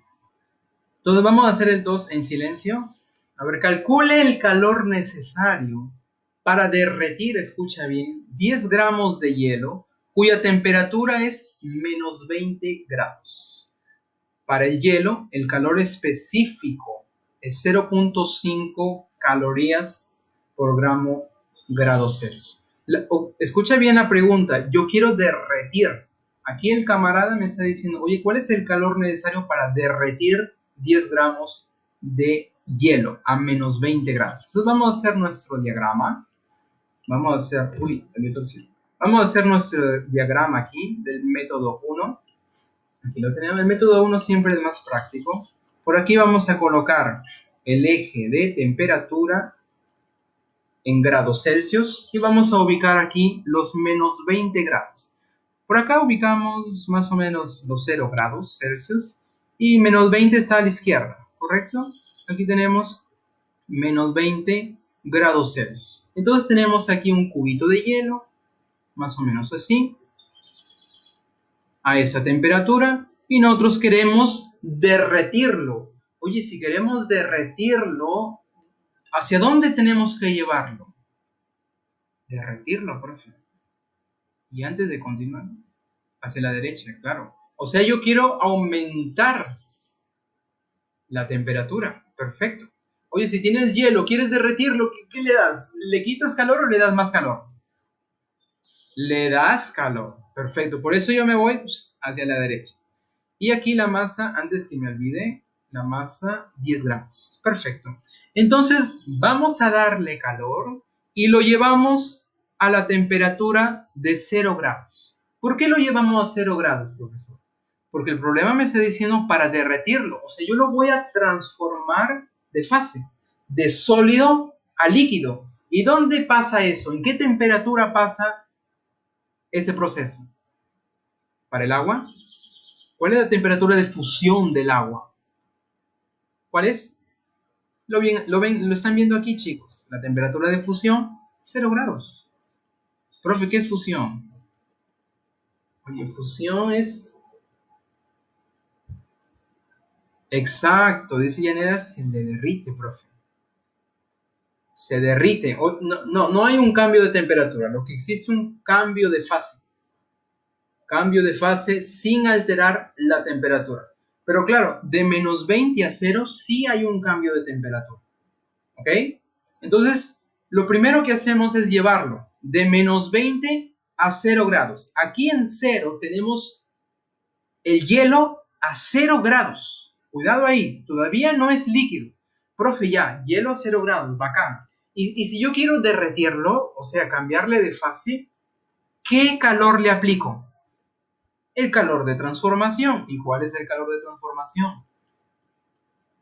Entonces vamos a hacer el 2 en silencio. A ver, calcule el calor necesario para derretir, escucha bien, 10 gramos de hielo cuya temperatura es menos 20 grados. Para el hielo, el calor específico es 0.5 calorías por grado Celsius. Escucha bien la pregunta, yo quiero derretir. Aquí el camarada me está diciendo, oye, ¿cuál es el calor necesario para derretir 10 gramos de hielo a menos 20 grados? Entonces vamos a hacer nuestro diagrama. Vamos a hacer, Vamos a hacer nuestro diagrama aquí del método 1. Aquí lo tenemos. El método 1 siempre es más práctico. Por aquí vamos a colocar el eje de temperatura en grados Celsius y vamos a ubicar aquí los menos 20 grados. Por acá ubicamos más o menos los 0 grados Celsius y menos 20 está a la izquierda, ¿correcto? Aquí tenemos menos 20 grados Celsius. Entonces tenemos aquí un cubito de hielo, más o menos así, a esa temperatura, y nosotros queremos derretirlo. Oye, si queremos derretirlo, ¿hacia dónde tenemos que llevarlo? Derretirlo, profe. Y antes de continuar, hacia la derecha, claro. O sea, yo quiero aumentar la temperatura. Perfecto. Oye, si tienes hielo, quieres derretirlo, ¿qué le das? ¿Le quitas calor o le das más calor? Le das calor. Perfecto. Por eso yo me voy hacia la derecha. Y aquí la masa, antes que me olvide, la masa 10 gramos. Perfecto. Entonces vamos a darle calor y lo llevamos a la temperatura de 0 grados. ¿Por qué lo llevamos a 0 grados, profesor? Porque el problema me está diciendo para derretirlo. O sea, yo lo voy a transformar de fase, de sólido a líquido. ¿Y dónde pasa eso? ¿En qué temperatura pasa ese proceso? ¿Para el agua? ¿Cuál es la temperatura de fusión del agua? ¿Cuál es? Lo están viendo aquí, chicos. La temperatura de fusión, 0 grados. Profe, ¿qué es fusión? Oye, fusión es... Exacto, dice Llanera, se le derrite, profe. se derrite. No hay un cambio de temperatura, lo que existe es un cambio de fase. Cambio de fase sin alterar la temperatura. Pero claro, de menos 20 a 0 sí hay un cambio de temperatura. ¿Ok? Entonces, lo primero que hacemos es llevarlo de menos 20 a 0 grados. Aquí en 0 tenemos el hielo a 0 grados. Cuidado ahí, todavía no es líquido. Profe, ya, hielo a 0 grados, bacán. Y si yo quiero derretirlo, o sea, cambiarle de fase, ¿qué calor le aplico? El calor de transformación. ¿Y cuál es el calor de transformación?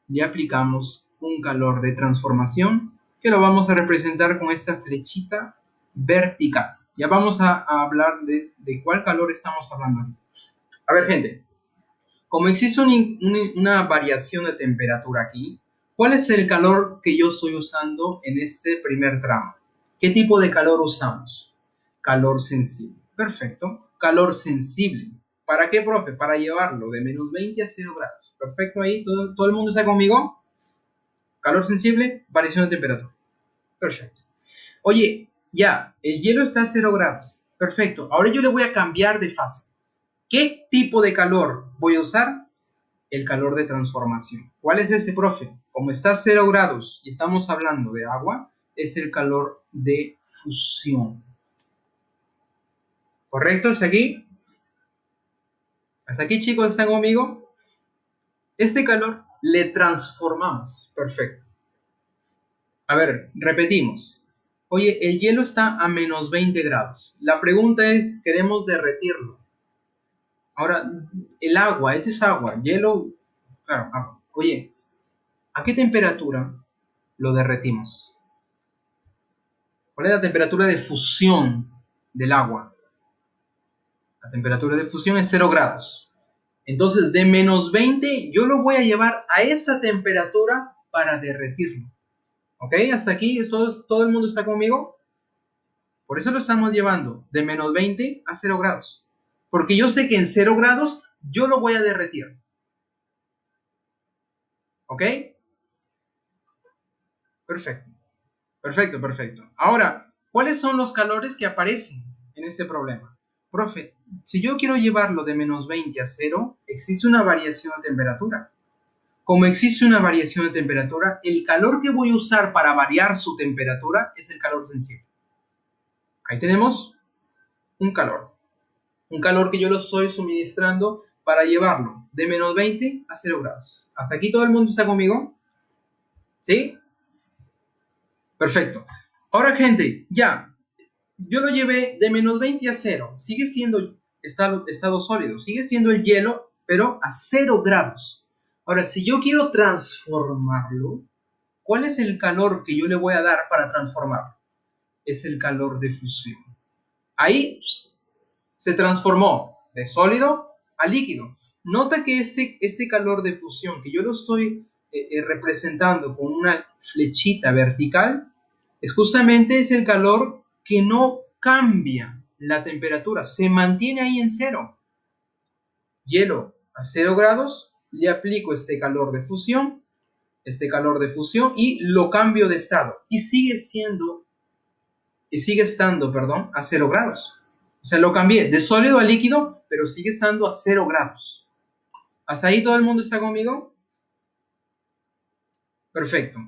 Le aplicamos un calor de transformación que lo vamos a representar con esta flechita vertical. Ya vamos a hablar de cuál calor estamos hablando. A ver, gente, como existe una variación de temperatura aquí, ¿cuál es el calor que yo estoy usando en este primer tramo? ¿Qué tipo de calor usamos? Calor sensible. Perfecto. Calor sensible. ¿Para qué, profe? Para llevarlo de menos 20 a 0 grados. Perfecto, ahí todo el mundo está conmigo. Calor sensible, variación de temperatura. Perfecto. Oye, ya, el hielo está a 0 grados. Perfecto. Ahora yo le voy a cambiar de fase. ¿Qué tipo de calor voy a usar? El calor de transformación. ¿Cuál es ese, profe? Como está a 0 grados y estamos hablando de agua, es el calor de fusión. ¿Correcto? ¿Hasta aquí? ¿Hasta aquí, chicos? ¿Están conmigo? Este calor le transformamos. Perfecto. A ver, repetimos. Oye, el hielo está a menos 20 grados. La pregunta es, ¿queremos derretirlo? Ahora, el agua, este es agua, hielo, claro, agua. Oye, ¿a qué temperatura lo derretimos? ¿Cuál es la temperatura de fusión del agua? La temperatura de fusión es 0 grados. Entonces, de menos 20, yo lo voy a llevar a esa temperatura para derretirlo. ¿Ok? Hasta aquí, ¿todo el mundo está conmigo? Por eso lo estamos llevando de menos 20 a 0 grados. Porque yo sé que en 0 grados yo lo voy a derretir. ¿Ok? Perfecto. Perfecto, perfecto. Ahora, ¿cuáles son los calores que aparecen en este problema? Profe, si yo quiero llevarlo de menos 20 a 0, existe una variación de temperatura. Como existe una variación de temperatura, el calor que voy a usar para variar su temperatura es el calor sensible. Ahí tenemos un calor. Un calor que yo lo estoy suministrando para llevarlo de menos 20 a 0 grados. ¿Hasta aquí todo el mundo está conmigo? ¿Sí? Perfecto. Ahora, gente, ya. Yo lo llevé de menos 20 a 0. Sigue siendo estado sólido. Sigue siendo el hielo, pero a 0 grados. Ahora, si yo quiero transformarlo, ¿cuál es el calor que yo le voy a dar para transformarlo? Es el calor de fusión. Ahí se transformó de sólido a líquido. Nota que este calor de fusión, que yo lo estoy representando con una flechita vertical, es el calor que no cambia la temperatura, se mantiene ahí en 0. Hielo a 0 grados, le aplico este calor de fusión y lo cambio de estado y sigue estando, a 0 grados. O sea, lo cambié de sólido a líquido, pero sigue estando a 0 grados. ¿Hasta ahí todo el mundo está conmigo? Perfecto.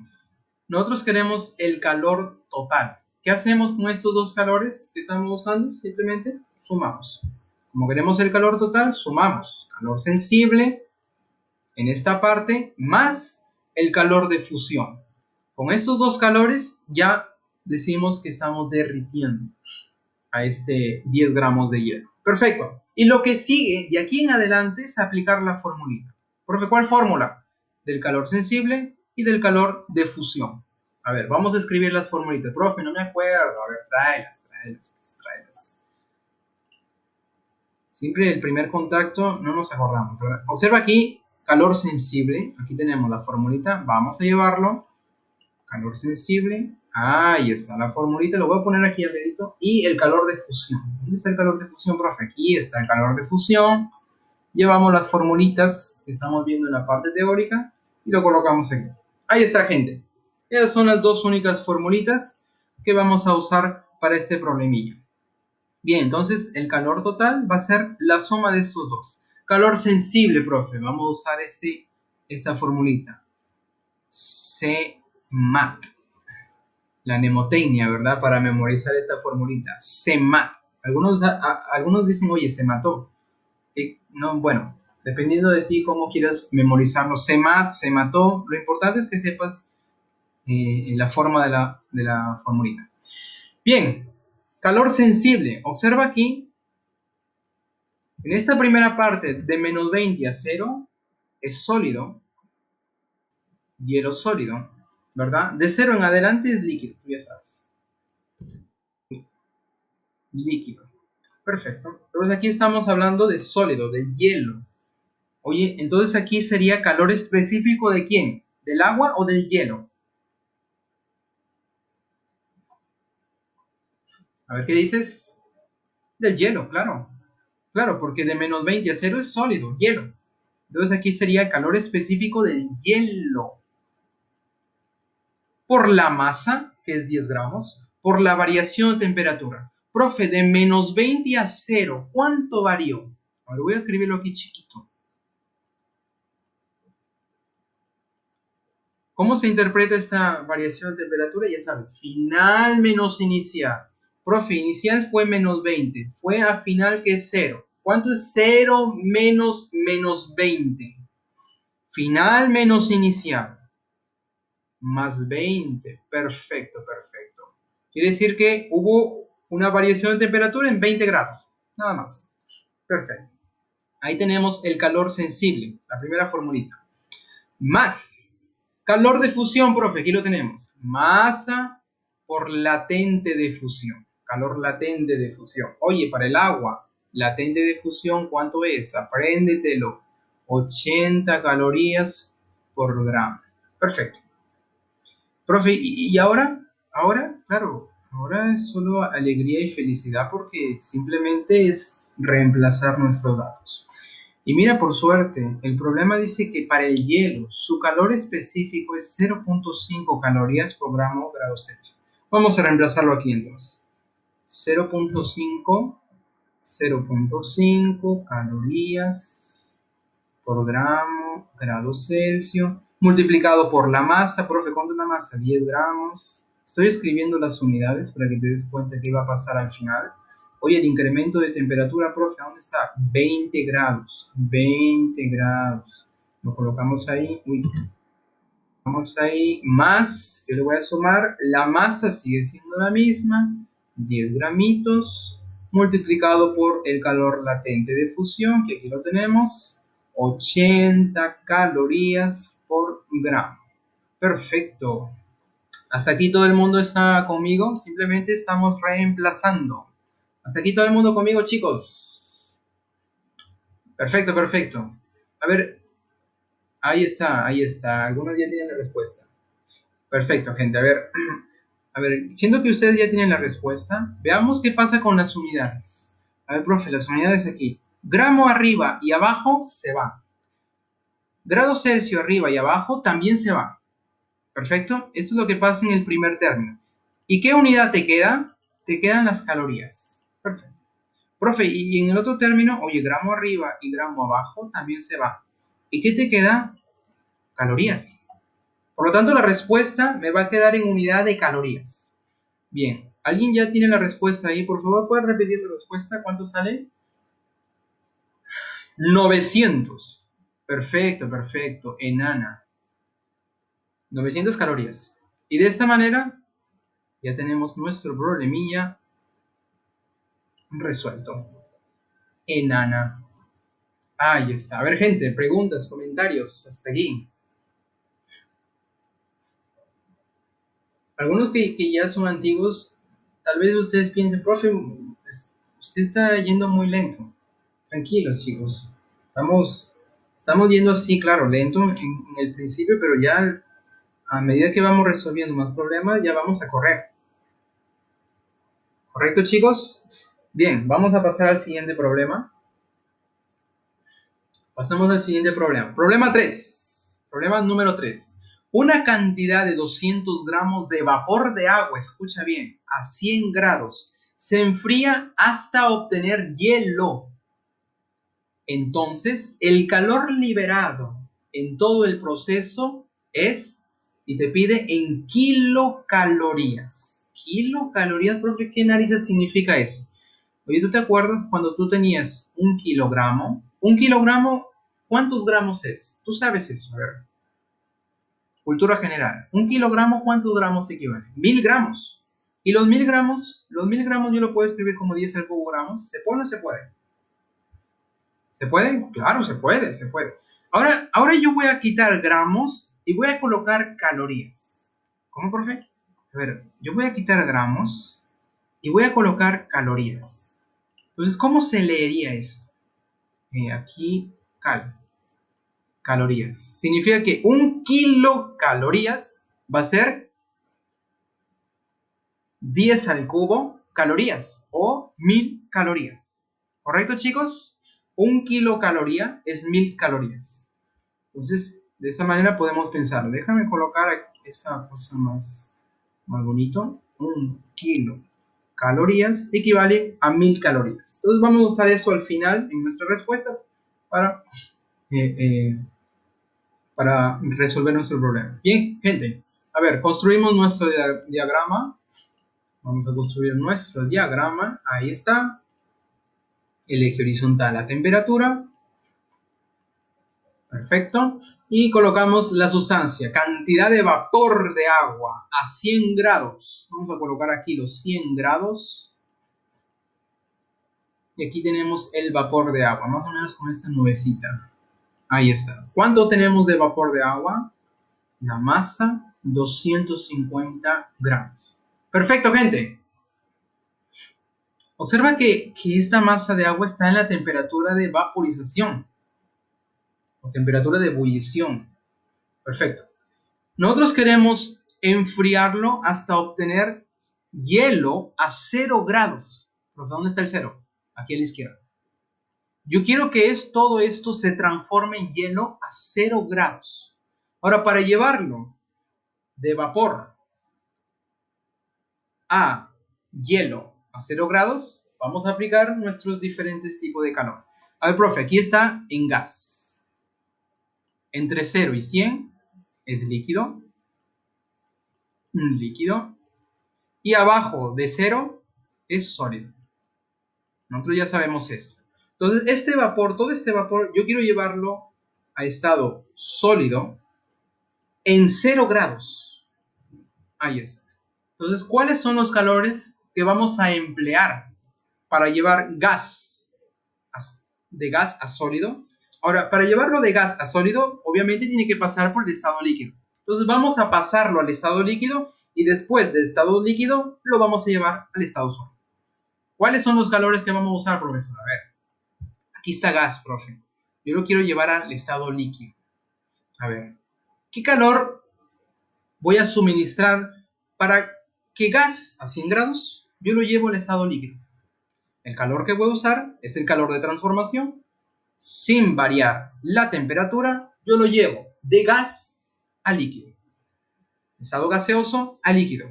Nosotros queremos el calor total. ¿Qué hacemos con estos dos calores que estamos usando? Simplemente sumamos. Como queremos el calor total, sumamos calor sensible en esta parte más el calor de fusión. Con estos dos calores ya decimos que estamos derritiendo a este 10 gramos de hielo. Perfecto. Y lo que sigue de aquí en adelante es aplicar la formulita. Profe, ¿cuál fórmula? Del calor sensible y del calor de fusión. A ver, vamos a escribir las formulitas. Profe, no me acuerdo. A ver, tráelas. Siempre el primer contacto no nos acordamos, ¿verdad? Observa aquí, calor sensible. Aquí tenemos la formulita. Vamos a llevarlo. Calor sensible. Ahí está la formulita. Lo voy a poner aquí al dedito. Y el calor de fusión. ¿Dónde está el calor de fusión, profe? Aquí está el calor de fusión. Llevamos las formulitas que estamos viendo en la parte teórica y lo colocamos aquí. Ahí está, gente. Esas son las dos únicas formulitas que vamos a usar para este problemilla. Bien, entonces el calor total va a ser la suma de estos dos. Calor sensible, profe, vamos a usar esta formulita. CMAT. La mnemotecnia, ¿verdad? Para memorizar esta formulita. CMAT. Algunos dicen, oye, se mató. No, bueno, dependiendo de ti cómo quieras memorizarlo. CMAT, se mató. Lo importante es que sepas la forma de la formulita. Bien, calor sensible. Observa aquí, en esta primera parte de menos 20 a 0 es sólido, hielo sólido, ¿verdad? De 0 en adelante es líquido, tú ya sabes. Líquido. Perfecto. Entonces aquí estamos hablando de sólido, de hielo. Oye, entonces aquí sería calor específico ¿de quién? ¿Del agua o del hielo? A ver, ¿qué dices? Del hielo, claro. Claro, porque de menos 20 a 0 es sólido, hielo. Entonces aquí sería calor específico del hielo. Por la masa, que es 10 gramos, por la variación de temperatura. Profe, de menos 20 a 0, ¿cuánto varió? A ver, voy a escribirlo aquí chiquito. ¿Cómo se interpreta esta variación de temperatura? Ya sabes, final menos inicial. Profe, inicial fue menos 20, fue a final que es 0. ¿Cuánto es 0 menos menos 20? Final menos inicial. Más 20. Perfecto, perfecto. Quiere decir que hubo una variación de temperatura en 20 grados. Nada más. Perfecto. Ahí tenemos el calor sensible, la primera formulita. Más calor de fusión, profe, aquí lo tenemos. Masa por latente de fusión. Calor latente de fusión. Oye, para el agua, latente de fusión, ¿cuánto es? Apréndetelo. 80 calorías por gramo. Perfecto. Profe, ¿y ahora? Ahora, claro, ahora es solo alegría y felicidad porque simplemente es reemplazar nuestros datos. Y mira, por suerte, el problema dice que para el hielo su calor específico es 0.5 calorías por gramo grado Celsius. Vamos a reemplazarlo aquí entonces. 0.5 calorías por gramo grado Celsius multiplicado por la masa. Profe, ¿cuánto es la masa? 10 gramos. Estoy escribiendo las unidades para que te des cuenta qué va a pasar al final. Oye, el incremento de temperatura, profe, ¿dónde está? 20 grados. 20 grados. Lo colocamos ahí. Uy. Vamos ahí. Más, yo le voy a sumar. La masa sigue siendo la misma. 10 gramitos. Multiplicado por el calor latente de fusión, que aquí lo tenemos. 80 calorías por gramo. Perfecto. Hasta aquí todo el mundo está conmigo. Simplemente estamos reemplazando. Hasta aquí todo el mundo conmigo, chicos. Perfecto, perfecto. A ver, ahí está, ahí está. Algunos ya tienen la respuesta. Perfecto, gente. A ver, siendo que ustedes ya tienen la respuesta, veamos qué pasa con las unidades. A ver, profe, las unidades aquí. Gramo arriba y abajo se va. Grado Celsius arriba y abajo también se va. Perfecto. Esto es lo que pasa en el primer término. ¿Y qué unidad te queda? Te quedan las calorías. Perfecto. Profe, y en el otro término, oye, gramo arriba y gramo abajo también se va. ¿Y qué te queda? Calorías. Por lo tanto, la respuesta me va a quedar en unidad de calorías. Bien, ¿alguien ya tiene la respuesta ahí? Por favor, ¿puedes repetir la respuesta? ¿Cuánto sale? 900. Perfecto, perfecto. Enana. 900 calorías. Y de esta manera ya tenemos nuestro problemilla resuelto. Enana. Ahí está. A ver, gente, preguntas, comentarios, hasta aquí. Algunos que ya son antiguos, tal vez ustedes piensen, profe, usted está yendo muy lento. Tranquilos, chicos. Estamos yendo así, claro, lento en el principio, pero ya a medida que vamos resolviendo más problemas, ya vamos a correr. ¿Correcto, chicos? Bien, vamos a pasar al siguiente problema. Pasamos al siguiente problema. Problema 3. Problema número 3. Una cantidad de 200 gramos de vapor de agua, escucha bien, a 100 grados, se enfría hasta obtener hielo. Entonces, el calor liberado en todo el proceso es, y te pide en kilocalorías. ¿Kilocalorías, profe? ¿Qué narices significa eso? Oye, ¿tú te acuerdas cuando tú tenías un kilogramo? Un kilogramo, ¿cuántos gramos es? Tú sabes eso, a ver. Cultura general. Un kilogramo, ¿cuántos gramos equivale? 1000 gramos. Y los 1000 gramos yo lo puedo escribir como 10 al cubo gramos. ¿Se puede o no se puede? ¿Se puede? Claro, se puede, se puede. Ahora yo voy a quitar gramos y voy a colocar calorías. ¿Cómo, profe? A ver, yo voy a quitar gramos y voy a colocar calorías. Entonces, ¿cómo se leería esto? Aquí, calorías. Significa que 1 kilocalorías va a ser 10 al cubo calorías o 1000 calorías. ¿Correcto, chicos? 1 kilocaloría es 1000 calorías. Entonces, de esta manera podemos pensarlo. Déjame colocar esta cosa más bonito. 1 kilocalorías equivale a 1000 calorías. Entonces vamos a usar eso al final en nuestra respuesta para resolver nuestro problema. Bien, gente. A ver, construimos nuestro diagrama. Vamos a construir nuestro diagrama. Ahí está. El eje horizontal, la temperatura. Perfecto. Y colocamos la sustancia. Cantidad de vapor de agua a 100 grados. Vamos a colocar aquí los 100 grados. Y aquí tenemos el vapor de agua. Más o menos con esta nubecita. Ahí está. ¿Cuánto tenemos de vapor de agua? La masa, 250 gramos. Perfecto, gente. Observa que esta masa de agua está en la temperatura de vaporización o temperatura de ebullición. Perfecto. Nosotros queremos enfriarlo hasta obtener hielo a 0 grados. ¿Pero dónde está el 0? Aquí a la izquierda. Yo quiero que todo esto se transforme en hielo a 0 grados. Ahora, para llevarlo de vapor a hielo a 0 grados, vamos a aplicar nuestros diferentes tipos de calor. A ver, profe, aquí está en gas. Entre 0 y 100 es líquido. Líquido. Y abajo de 0 es sólido. Nosotros ya sabemos esto. Entonces, este vapor, todo este vapor, yo quiero llevarlo a estado sólido en 0 grados. Ahí está. Entonces, ¿cuáles son los calores que vamos a emplear para llevar gas de gas a sólido? Ahora, para llevarlo de gas a sólido, obviamente tiene que pasar por el estado líquido. Entonces, vamos a pasarlo al estado líquido y después del estado líquido lo vamos a llevar al estado sólido. ¿Cuáles son los calores que vamos a usar, profesor? A ver, aquí está gas, profe. Yo lo quiero llevar al estado líquido. A ver, ¿qué calor voy a suministrar para que gas a 100 grados yo lo llevo al estado líquido? El calor que voy a usar es el calor de transformación. Sin variar la temperatura, yo lo llevo de gas a líquido. Estado gaseoso a líquido.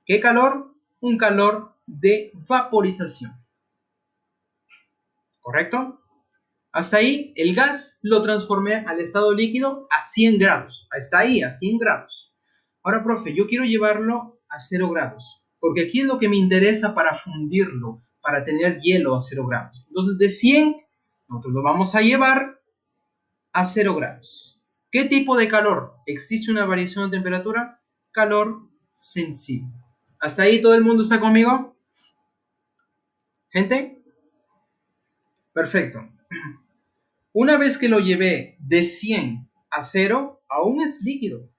¿Qué calor? Un calor de vaporización. ¿Correcto? Hasta ahí el gas lo transformé al estado líquido a 100 grados. Hasta ahí, a 100 grados. Ahora, profe, yo quiero llevarlo a 0 grados. Porque aquí es lo que me interesa para fundirlo, para tener hielo a 0 grados. Entonces, de 100, nosotros lo vamos a llevar a 0 grados. ¿Qué tipo de calor? ¿Existe una variación de temperatura? Calor sensible. ¿Hasta ahí todo el mundo está conmigo? ¿Gente? Perfecto. Una vez que lo llevé de 100 a 0, aún es líquido.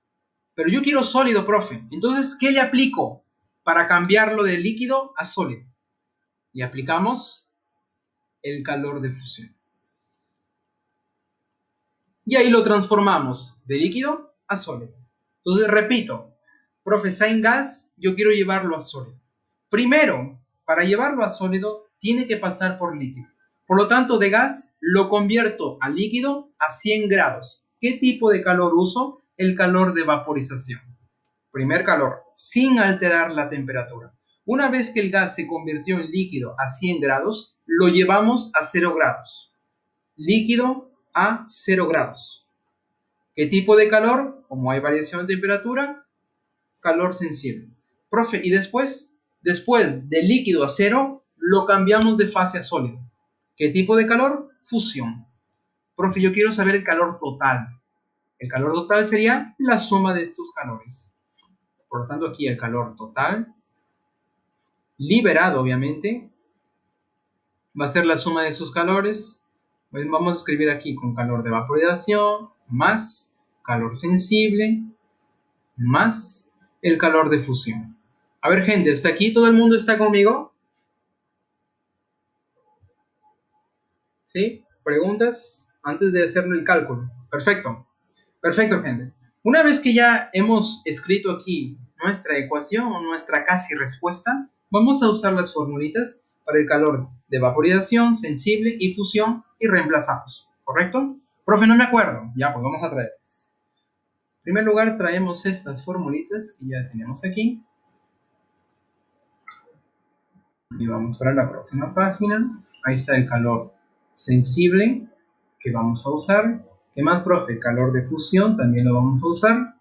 Pero yo quiero sólido, profe. Entonces, ¿qué le aplico para cambiarlo de líquido a sólido? Le aplicamos el calor de fusión. Y ahí lo transformamos de líquido a sólido. Entonces, repito, profe, está en gas, yo quiero llevarlo a sólido. Primero, para llevarlo a sólido, tiene que pasar por líquido. Por lo tanto, de gas lo convierto a líquido a 100 grados. ¿Qué tipo de calor uso? el calor de vaporización. Primer calor, sin alterar la temperatura. Una vez que el gas se convirtió en líquido a 100 grados, lo llevamos a 0 grados. Líquido a 0 grados. ¿Qué tipo de calor? Como hay variación de temperatura, calor sensible. Profe, y después de líquido a 0, lo cambiamos de fase a sólido. ¿Qué tipo de calor? Fusión. Profe, yo quiero saber el calor total. El calor total sería la suma de estos calores. Por lo tanto, aquí el calor total, liberado obviamente, va a ser la suma de sus calores. Pues vamos a escribir aquí con calor de vaporización más calor sensible más el calor de fusión. A ver, gente, ¿hasta aquí todo el mundo está conmigo? ¿Sí? ¿Preguntas antes de hacerle el cálculo? Perfecto. Perfecto, gente. Una vez que ya hemos escrito aquí nuestra ecuación o nuestra casi respuesta, vamos a usar las formulitas para el calor de vaporización, sensible y fusión y reemplazamos. ¿Correcto? Profe, no me acuerdo. Ya, pues vamos a traerlas. En primer lugar, traemos estas formulitas que ya tenemos aquí. Y vamos para la próxima página. Ahí está el calor sensible que vamos a usar. ¿Qué más, profe? Calor de fusión también lo vamos a usar.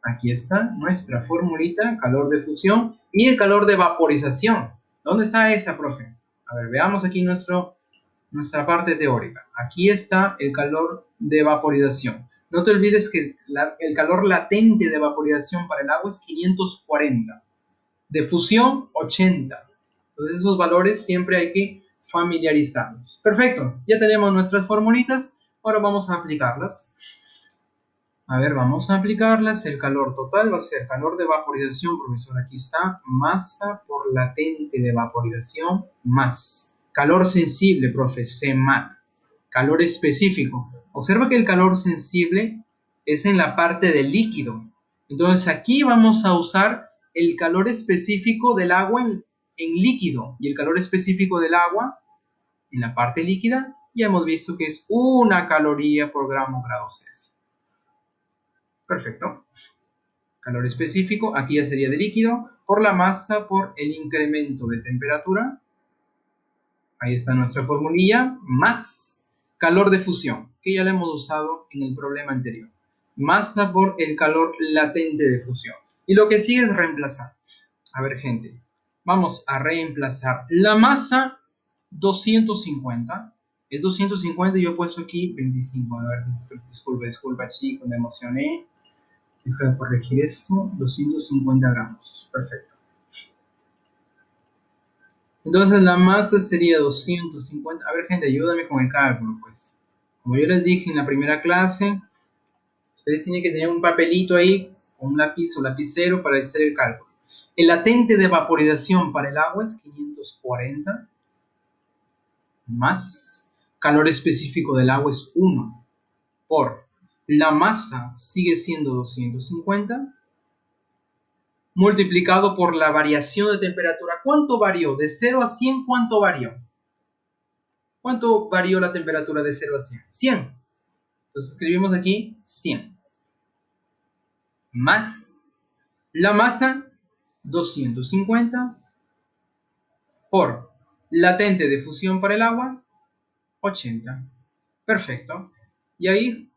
Aquí está nuestra formulita, calor de fusión y el calor de vaporización. ¿Dónde está esa, profe? A ver, veamos aquí nuestra parte teórica. Aquí está el calor de vaporización. No te olvides que el calor latente de vaporización para el agua es 540. De fusión, 80. Entonces esos valores siempre hay que familiarizarlos. Perfecto, ya tenemos nuestras formulitas. Ahora vamos a aplicarlas. A ver, vamos a aplicarlas. El calor total va a ser calor de vaporización, profesor. Aquí está, masa por latente de vaporización más calor sensible, profe, CMAT. Calor específico. Observa que el calor sensible es en la parte del líquido. Entonces aquí vamos a usar el calor específico del agua en líquido y el calor específico del agua en la parte líquida. Ya hemos visto que es 1 caloría por gramo grado Celsius. Perfecto. Calor específico, aquí ya sería de líquido, por la masa, por el incremento de temperatura. Ahí está nuestra formulilla, más calor de fusión, que ya lo hemos usado en el problema anterior. Masa por el calor latente de fusión. Y lo que sigue es reemplazar. A ver, gente, vamos a reemplazar la masa 250. Es 250 y yo he puesto aquí 25. A ver, disculpa chicos, me emocioné. Deja de corregir esto, 250 gramos, perfecto. Entonces la masa sería 250, a ver gente, ayúdame con el cálculo pues. Como yo les dije en la primera clase, ustedes tienen que tener un papelito ahí, con un lápiz o lapicero para hacer el cálculo. El latente de vaporización para el agua es 540, más calor específico del agua es 1, por la masa sigue siendo 250, multiplicado por la variación de temperatura. ¿Cuánto varió? De 0 a 100, ¿cuánto varió? ¿Cuánto varió la temperatura de 0 a 100? 100. Entonces escribimos aquí 100. Más la masa, 250, por latente de fusión para el agua, 80. Perfecto. Y ahí,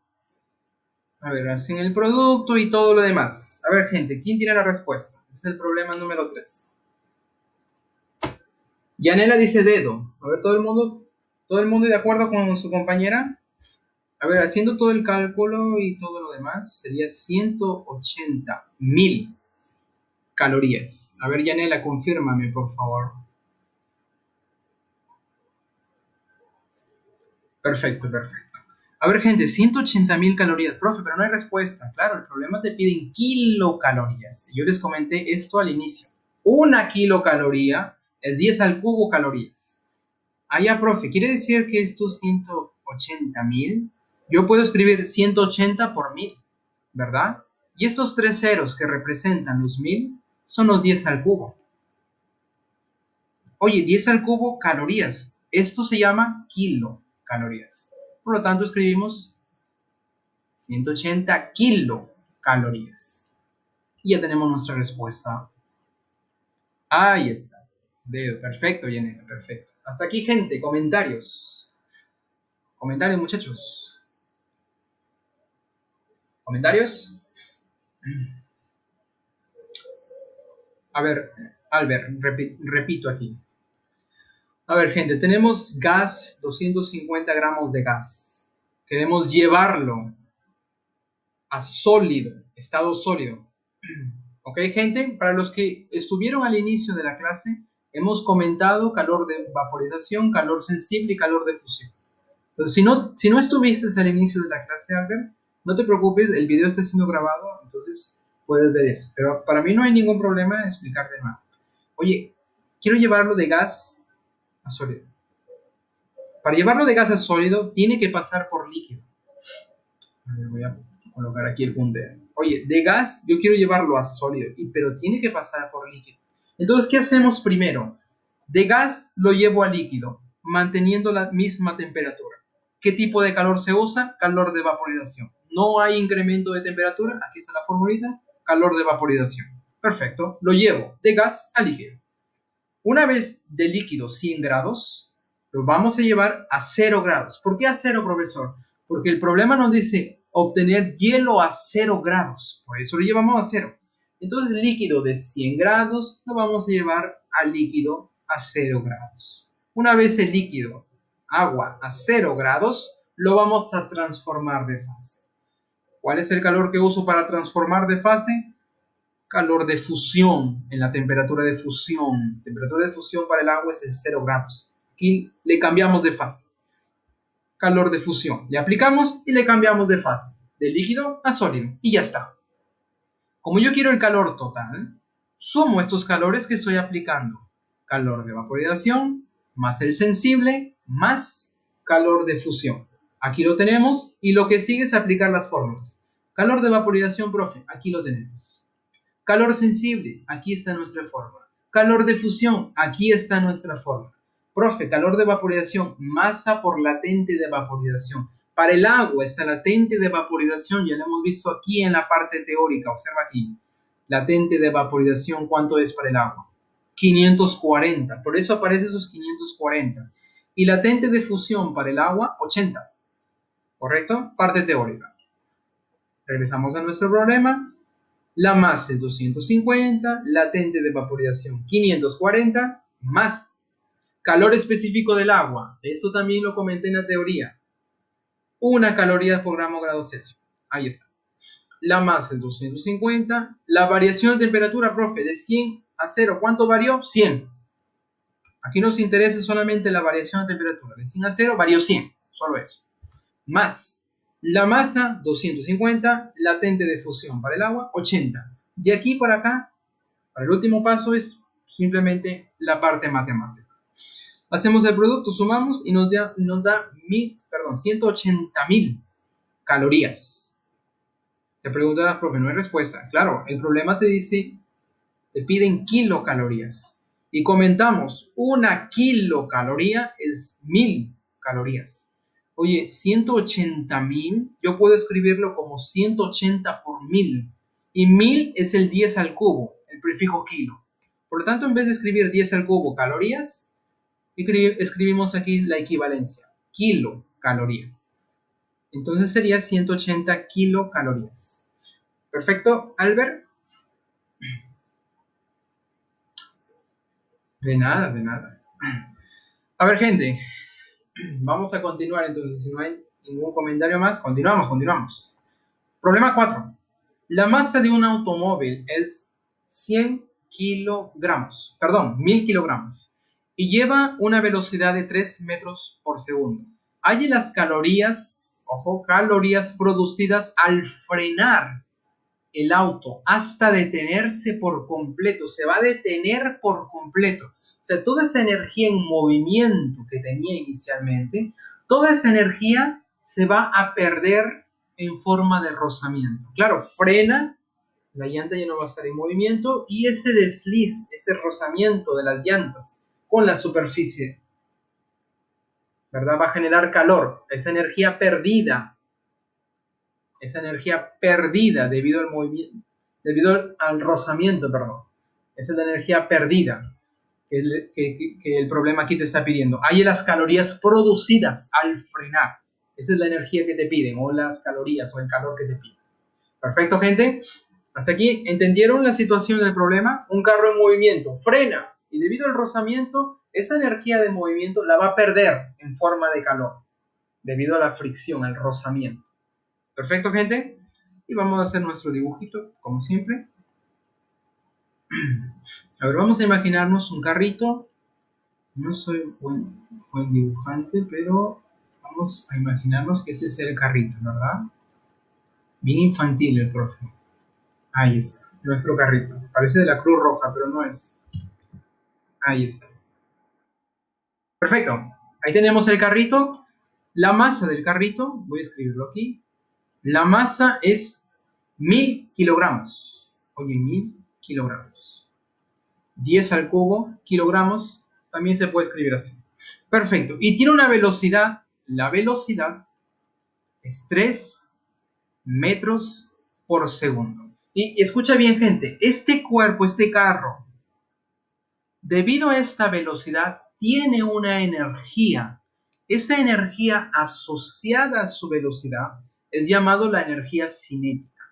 a ver, hacen el producto y todo lo demás. A ver, gente, ¿quién tiene la respuesta? Es el problema número 3. Yanela dice dedo. A ver, todo el mundo de acuerdo con su compañera. A ver, haciendo todo el cálculo y todo lo demás, sería 180.000 calorías. A ver, Yanela, confírmame, por favor. Perfecto, perfecto. A ver, gente, 180.000 calorías. Profe, pero no hay respuesta. Claro, el problema te piden kilocalorías. Yo les comenté esto al inicio. 1 kilocaloría es 10 al cubo calorías. Ya, profe, ¿quiere decir que estos 180.000? Yo puedo escribir 180 por 1000, ¿verdad? Y estos 3 ceros que representan los 1000 son los 10 al cubo. Oye, 10 al cubo calorías. Esto se llama kilocalorías. Por lo tanto, escribimos 180 kilocalorías. Y ya tenemos nuestra respuesta. Ahí está. Perfecto, Yanela, perfecto. Hasta aquí, gente, comentarios. Comentarios, muchachos. ¿Comentarios? A ver, Albert, repito aquí. A ver, gente, tenemos gas, 250 gramos de gas. Queremos llevarlo a sólido, estado sólido. ¿Ok, gente? Para los que estuvieron al inicio de la clase, hemos comentado calor de vaporización, calor sensible y calor de fusión. Entonces, si no estuviste al inicio de la clase, Albert, no te preocupes, el video está siendo grabado, entonces puedes ver eso. Pero para mí no hay ningún problema en explicar de nuevo. Oye, quiero llevarlo de gas a sólido. Para llevarlo de gas a sólido, tiene que pasar por líquido. A ver, voy a colocar aquí el puntero. Oye, de gas yo quiero llevarlo a sólido, pero tiene que pasar por líquido. Entonces, ¿qué hacemos primero? De gas lo llevo a líquido, manteniendo la misma temperatura. ¿Qué tipo de calor se usa? Calor de vaporización. No hay incremento de temperatura, aquí está la formulita, calor de vaporización. Perfecto, lo llevo de gas a líquido. Una vez de líquido 100 grados, lo vamos a llevar a 0 grados. ¿Por qué a 0, profesor? Porque el problema nos dice obtener hielo a 0 grados. Por eso lo llevamos a 0. Entonces, líquido de 100 grados lo vamos a llevar a líquido a 0 grados. Una vez el líquido, agua, a 0 grados, lo vamos a transformar de fase. ¿Cuál es el calor que uso para transformar de fase? Calor de fusión, en la temperatura de fusión. Temperatura de fusión para el agua es el 0 grados. Aquí le cambiamos de fase. Calor de fusión. Le aplicamos y le cambiamos de fase. De líquido a sólido. Y ya está. Como yo quiero el calor total, sumo estos calores que estoy aplicando. Calor de vaporización más el sensible más calor de fusión. Aquí lo tenemos y lo que sigue es aplicar las fórmulas. Calor de vaporización, profe, aquí lo tenemos. Calor sensible, aquí está nuestra fórmula. Calor de fusión, aquí está nuestra fórmula. Profe, calor de vaporización, masa por latente de vaporización. Para el agua, esta latente de vaporización, ya lo hemos visto aquí en la parte teórica, observa aquí. Latente de vaporización, ¿cuánto es para el agua? 540, por eso aparece esos 540. Y latente de fusión para el agua, 80. ¿Correcto? Parte teórica. Regresamos a nuestro problema. La masa es 250, latente de vaporización 540, más calor específico del agua. Esto también lo comenté en la teoría. 1 caloría por gramo grado Celsius. Ahí está. La masa es 250. La variación de temperatura, profe, de 100 a 0. ¿Cuánto varió? 100. Aquí nos interesa solamente la variación de temperatura. De 100 a 0 varió 100. Solo eso. Más la masa, 250, latente de fusión para el agua, 80. De aquí para acá, para el último paso es simplemente la parte matemática. Hacemos el producto, sumamos y nos da 180.000 calorías. Te preguntarás, profe, no hay respuesta. Claro, el problema te dice, te piden kilocalorías. Y comentamos, 1 kilocaloría es 1000 calorías. Oye, 180.000, yo puedo escribirlo como 180 por 1000. Y 1000 es el 10 al cubo, el prefijo kilo. Por lo tanto, en vez de escribir 10 al cubo calorías, escribimos aquí la equivalencia, kilocaloría. Entonces sería 180 kilocalorías. Perfecto, Albert. De nada, de nada. A ver, gente. Vamos a continuar entonces, si no hay ningún comentario más, continuamos. Problema 4. La masa de un automóvil es 100 kilogramos, perdón, 1000 kilogramos, y lleva una velocidad de 3 metros por segundo. Hay las calorías, ojo, calorías producidas al frenar el auto hasta detenerse por completo, se va a detener por completo. O sea, toda esa energía en movimiento que tenía inicialmente, toda esa energía se va a perder en forma de rozamiento. Claro, frena, la llanta ya no va a estar en movimiento y ese desliz, ese rozamiento de las llantas con la superficie, ¿verdad? Va a generar calor, esa energía perdida esa energía perdida debido al movimiento, debido al rozamiento, perdón. Esa es la energía perdida que el problema aquí te está pidiendo. Hay las calorías producidas al frenar. Esa es la energía que te piden, o las calorías, o el calor que te piden. Perfecto, gente. Hasta aquí, ¿entendieron la situación del problema? Un carro en movimiento frena y debido al rozamiento, esa energía de movimiento la va a perder en forma de calor debido a la fricción, al rozamiento. Perfecto, gente. Y vamos a hacer nuestro dibujito, como siempre. A ver, vamos a imaginarnos un carrito. No soy buen dibujante, pero vamos a imaginarnos que este es el carrito, ¿verdad? Bien infantil el profe. Ahí está, nuestro carrito. Parece de la Cruz Roja, pero no es. Ahí está. Perfecto. Ahí tenemos el carrito. La masa del carrito, voy a escribirlo aquí. La masa es 1000 kilogramos. Oye, 1000 kilogramos. 10 al cubo, kilogramos, también se puede escribir así. Perfecto. Y tiene una velocidad. La velocidad es 3 metros por segundo. Y escucha bien, gente. Este cuerpo, este carro, debido a esta velocidad, tiene una energía. Esa energía asociada a su velocidad es llamado la energía cinética.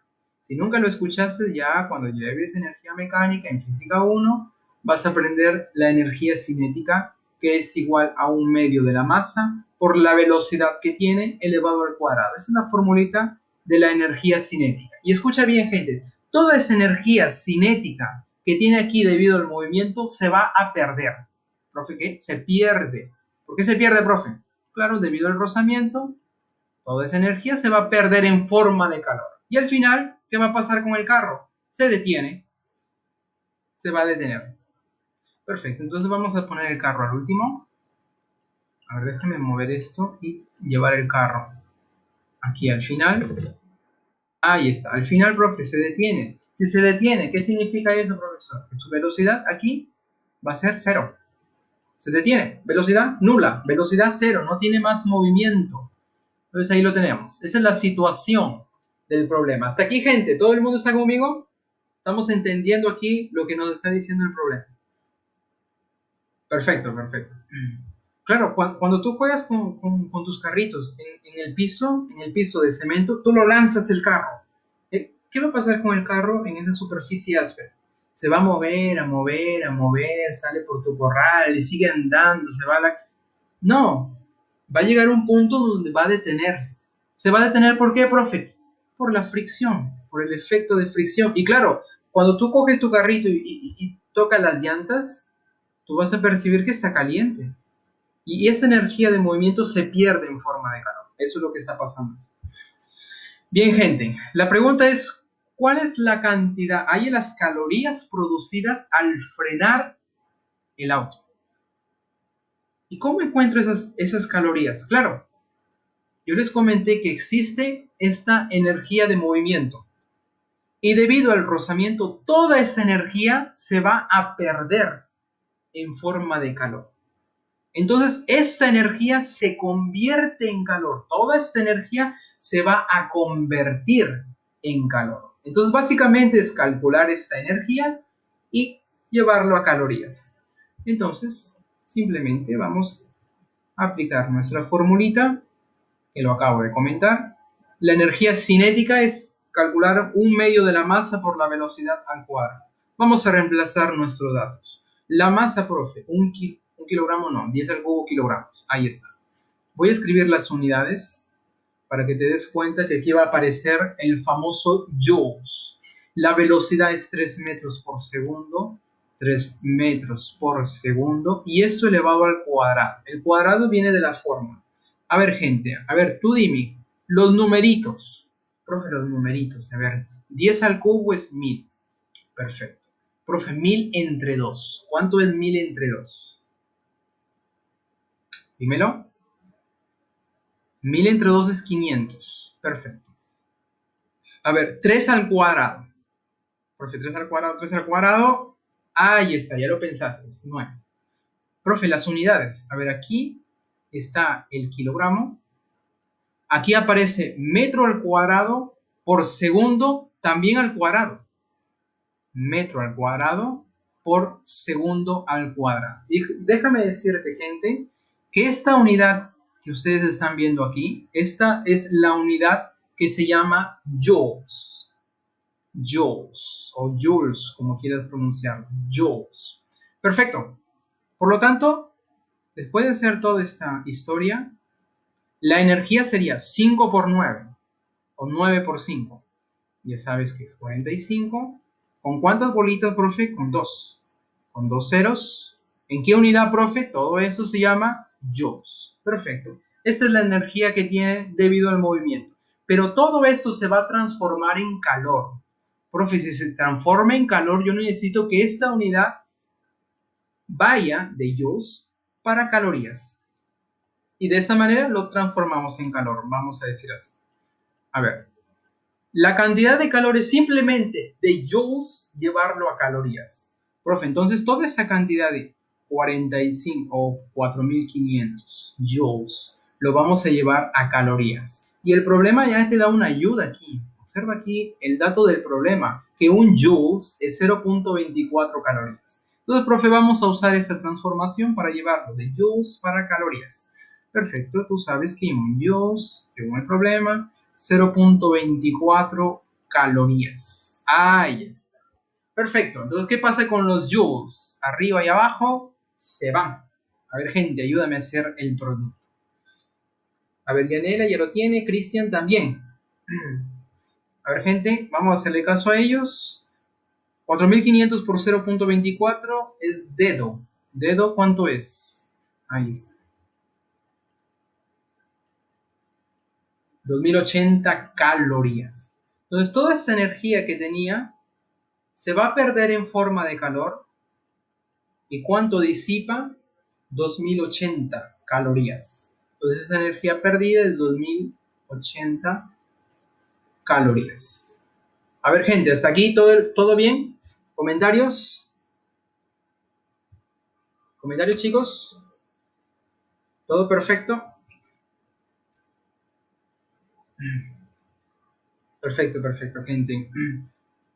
Si nunca lo escuchaste, ya cuando lleves energía mecánica en física 1, vas a aprender la energía cinética, que es igual a un medio de la masa por la velocidad que tiene elevado al cuadrado. Esa es la formulita de la energía cinética. Y escucha bien, gente, toda esa energía cinética que tiene aquí debido al movimiento se va a perder. ¿Profe qué? Se pierde. ¿Por qué se pierde, profe? Claro, debido al rozamiento, toda esa energía se va a perder en forma de calor. Y al final, ¿qué va a pasar con el carro? Se detiene. Se va a detener. Perfecto, entonces vamos a poner el carro al último. A ver, déjame mover esto y llevar el carro aquí al final. Ahí está, al final, profe, se detiene. Si se detiene, ¿qué significa eso, profesor? Que su velocidad aquí va a ser 0. Se detiene, velocidad nula, velocidad 0, no tiene más movimiento. Entonces ahí lo tenemos. Esa es la situación del problema. Hasta aquí, gente, ¿todo el mundo está conmigo? Estamos entendiendo aquí lo que nos está diciendo el problema. Perfecto, perfecto. Claro, cuando tú juegas con tus carritos en el piso de cemento, tú lo lanzas el carro. ¿Qué va a pasar con el carro en esa superficie áspera? Se va a mover, a mover, a mover, sale por tu corral y sigue andando, se va a la... No, va a llegar un punto donde va a detenerse. ¿Se va a detener por qué, profe? Por la fricción, por el efecto de fricción. Y claro, cuando tú coges tu carrito y tocas las llantas, tú vas a percibir que está caliente. Y esa energía de movimiento se pierde en forma de calor. Eso es lo que está pasando. Bien, gente, la pregunta es, ¿cuál es la cantidad, hay las calorías producidas al frenar el auto? ¿Y cómo encuentro esas calorías? Claro, yo les comenté que existe esta energía de movimiento. Y debido al rozamiento, toda esa energía se va a perder en forma de calor. Entonces, esta energía se convierte en calor. Toda esta energía se va a convertir en calor. Entonces, básicamente es calcular esta energía y llevarlo a calorías. Entonces, simplemente vamos a aplicar nuestra formulita, que lo acabo de comentar. La energía cinética es calcular un medio de la masa por la velocidad al cuadrado. Vamos a reemplazar nuestros datos. La masa, profe, un kilogramo no, 10 al cubo kilogramos. Ahí está. Voy a escribir las unidades para que te des cuenta que aquí va a aparecer el famoso joules. La velocidad es 3 metros por segundo. 3 metros por segundo. Y esto elevado al cuadrado. El cuadrado viene de la fórmula. A ver, gente, a ver, tú dime, los numeritos. Profe, los numeritos, a ver, 10 al cubo es 1000. Perfecto. Profe, 1000 entre 2. ¿Cuánto es 1000 entre 2? Dímelo. 1000 entre 2 es 500. Perfecto. A ver, 3 al cuadrado. Profe, 3 al cuadrado, 3 al cuadrado. Ahí está, ya lo pensaste. 9. Profe, las unidades. A ver, aquí está el kilogramo. Aquí aparece metro al cuadrado por segundo también al cuadrado. Metro al cuadrado por segundo al cuadrado. Y déjame decirte, gente, que esta unidad que ustedes están viendo aquí, esta es la unidad que se llama joules. Joules o joules, como quieras pronunciarlo. Joules. Perfecto. Por lo tanto, después de hacer toda esta historia, la energía sería 5 por 9 o 9 por 5. Ya sabes que es 45. ¿Con cuántas bolitas, profe? Con 2. Con 2 ceros. ¿En qué unidad, profe? Todo eso se llama joules. Perfecto. Esa es la energía que tiene debido al movimiento. Pero todo esto se va a transformar en calor. Profe, si se transforma en calor, yo necesito que esta unidad vaya de joules para calorías. Y de esa manera lo transformamos en calor. Vamos a decir así. A ver. La cantidad de calor es simplemente de joules llevarlo a calorías. Profe, entonces toda esta cantidad de 45 o 4500 joules lo vamos a llevar a calorías. Y el problema ya te da una ayuda aquí. Observa aquí el dato del problema, que un joules es 0.24 calorías. Entonces, profe, vamos a usar esta transformación para llevarlo de joules para calorías. Perfecto, tú sabes que un joules, según el problema, 0.24 calorías. Ahí está. Perfecto. Entonces, ¿qué pasa con los joules? Arriba y abajo se van. A ver, gente, ayúdame a hacer el producto. A ver, Dianela ya lo tiene. Cristian también. A ver, gente, vamos a hacerle caso a ellos. 4500 por 0.24 es dedo. ¿Dedo cuánto es? Ahí está. 2080 calorías. Entonces, toda esta energía que tenía se va a perder en forma de calor. ¿Y cuánto disipa? 2080 calorías. Entonces, esa energía perdida es 2080 calorías. A ver, gente, hasta aquí todo bien. ¿Comentarios? ¿Comentarios, chicos? ¿Todo perfecto? Perfecto, perfecto, gente.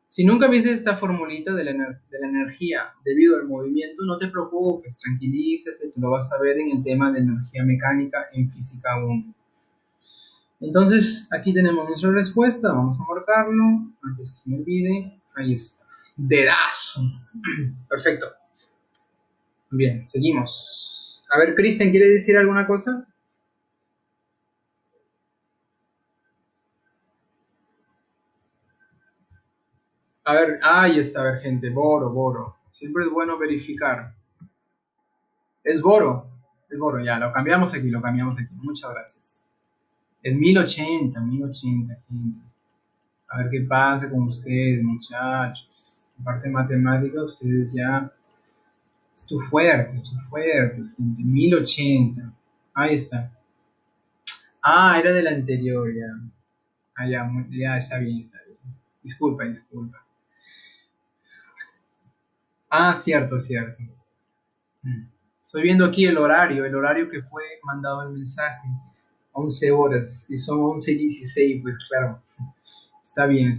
Si nunca viste esta formulita de la energía debido al movimiento, no te preocupes, tranquilízate, tú lo vas a ver en el tema de energía mecánica en física 1. Entonces, aquí tenemos nuestra respuesta, vamos a marcarlo, antes que me olvide, ahí está. Dedazo. Perfecto. Bien, seguimos. A ver, Cristian, ¿quiere decir alguna cosa? A ver, ahí está, a ver, gente, boro. Siempre es bueno verificar. Es boro, ya, lo cambiamos aquí. Muchas gracias. Es 1080, gente. A ver qué pasa con ustedes, muchachos. En parte matemática, ustedes ya... Esto fuerte, gente. 1080. Ahí está. Ah, era del anterior, ya. Ah, ya, está bien. Disculpa. Ah, cierto. Estoy viendo aquí el horario que fue mandado el mensaje. 11 horas. Y son 11:16, pues claro. Está bien.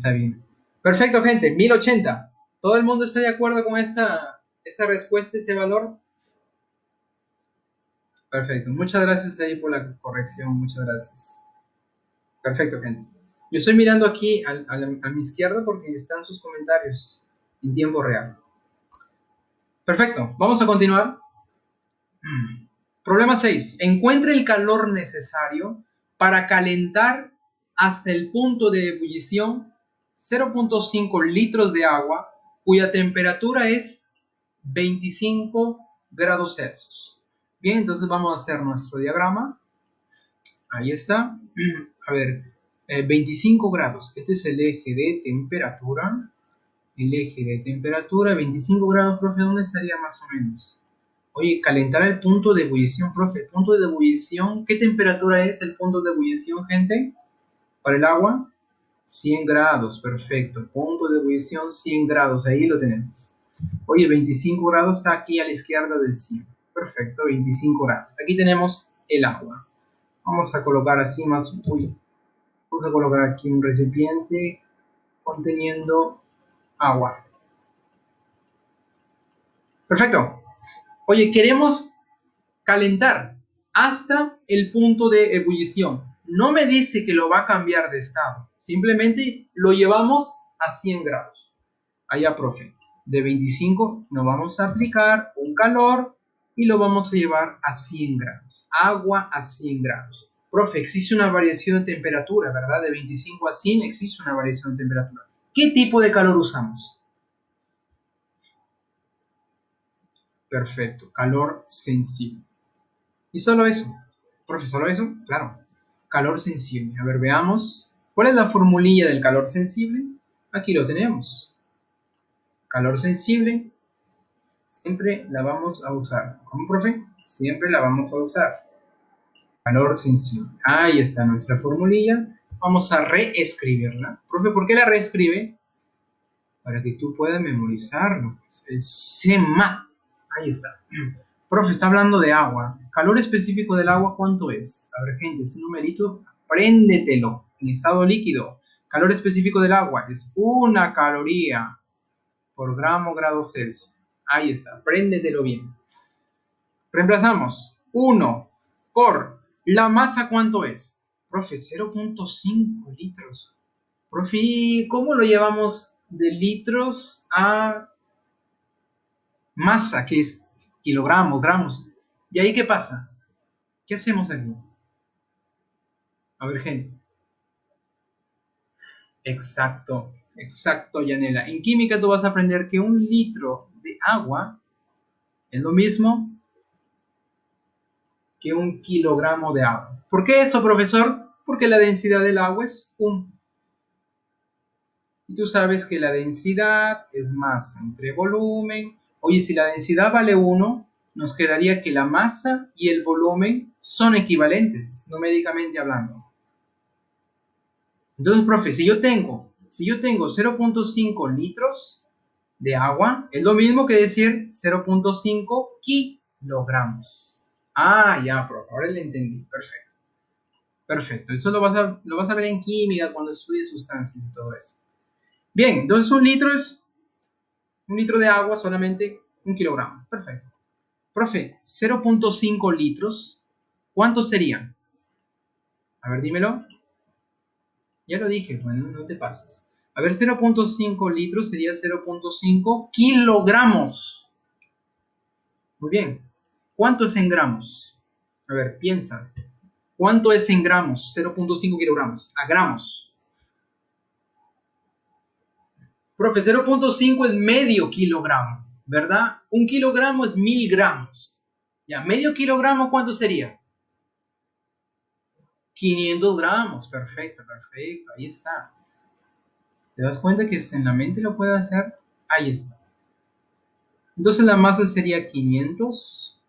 Perfecto, gente. 1080. ¿Todo el mundo está de acuerdo con esa respuesta, ese valor? Perfecto. Muchas gracias ahí por la corrección. Muchas gracias. Perfecto, gente. Yo estoy mirando aquí a mi izquierda porque están sus comentarios en tiempo real. Perfecto. Vamos a continuar. Problema 6. Encuentre el calor necesario para calentar hasta el punto de ebullición 0.5 litros de agua cuya temperatura es 25 grados Celsius. Bien, entonces vamos a hacer nuestro diagrama. Ahí está. A ver, 25 grados. Este es el eje de temperatura. 25 grados, profe, ¿dónde estaría más o menos? Oye, calentar el punto de ebullición, profe. El punto de ebullición, ¿qué temperatura es el punto de ebullición, gente? Para el agua, 100 grados, perfecto. Punto de ebullición, 100 grados, ahí lo tenemos. Oye, 25 grados está aquí a la izquierda del 100. Perfecto, 25 grados. Aquí tenemos el agua. Vamos a colocar así más, vamos a colocar aquí un recipiente conteniendo agua. Perfecto. Oye, queremos calentar hasta el punto de ebullición. No me dice que lo va a cambiar de estado. Simplemente lo llevamos a 100 grados. Allá, profe. De 25 nos vamos a aplicar un calor y lo vamos a llevar a 100 grados. Agua a 100 grados. Profe, existe una variación de temperatura, ¿verdad? De 25 a 100 existe una variación de temperatura. ¿Qué tipo de calor usamos? Perfecto, calor sensible. Y solo eso. Profe, ¿solo eso? Claro. Calor sensible. A ver, veamos. ¿Cuál es la formulilla del calor sensible? Aquí lo tenemos. Calor sensible. Siempre la vamos a usar. ¿Cómo, profe? Siempre la vamos a usar. Calor sensible. Ahí está nuestra formulilla. Vamos a reescribirla. Profe, ¿por qué la reescribe? Para que tú puedas memorizarlo. El CMAT. Ahí está. Profe, está hablando de agua. Calor específico del agua, ¿cuánto es? A ver, gente, ese numerito, apréndetelo. En estado líquido. Calor específico del agua es 1 caloría por grado Celsius. Ahí está, apréndetelo bien. Reemplazamos 1 por la masa, ¿cuánto es? Profe, 0.5 litros. Profe, ¿cómo lo llevamos de litros a masa, que es kilogramos, gramos? ¿Y ahí qué pasa? ¿Qué hacemos aquí? A ver, gente. Exacto, exacto, Yanela. En química tú vas a aprender que 1 litro de agua es lo mismo que 1 kilogramo de agua. ¿Por qué eso, profesor? Porque la densidad del agua es 1. Y tú sabes que la densidad es masa entre volumen. Oye, si la densidad vale 1, nos quedaría que la masa y el volumen son equivalentes, numéricamente hablando. Entonces, profe, si yo tengo 0.5 litros de agua, es lo mismo que decir 0.5 kilogramos. Ah, ya, profe, ahora le entendí. Perfecto. Perfecto. Eso lo vas a ver en química cuando estudies sustancias y todo eso. Bien, entonces un litro de agua solamente 1 kilogramo. Perfecto. Profe, 0.5 litros, ¿cuántos serían? A ver, dímelo. Ya lo dije, bueno, no te pases. A ver, 0.5 litros sería 0.5 kilogramos. Muy bien. ¿Cuánto es en gramos? A ver, piensa. ¿Cuánto es en gramos? 0.5 kilogramos. A gramos. Profe, 0.5 es medio kilogramo, ¿verdad? 1 kilogramo es 1000 gramos. Ya, medio kilogramo, ¿cuánto sería? 500 gramos. Perfecto, perfecto. Ahí está. ¿Te das cuenta que en la mente lo puede hacer? Ahí está. Entonces la masa sería 500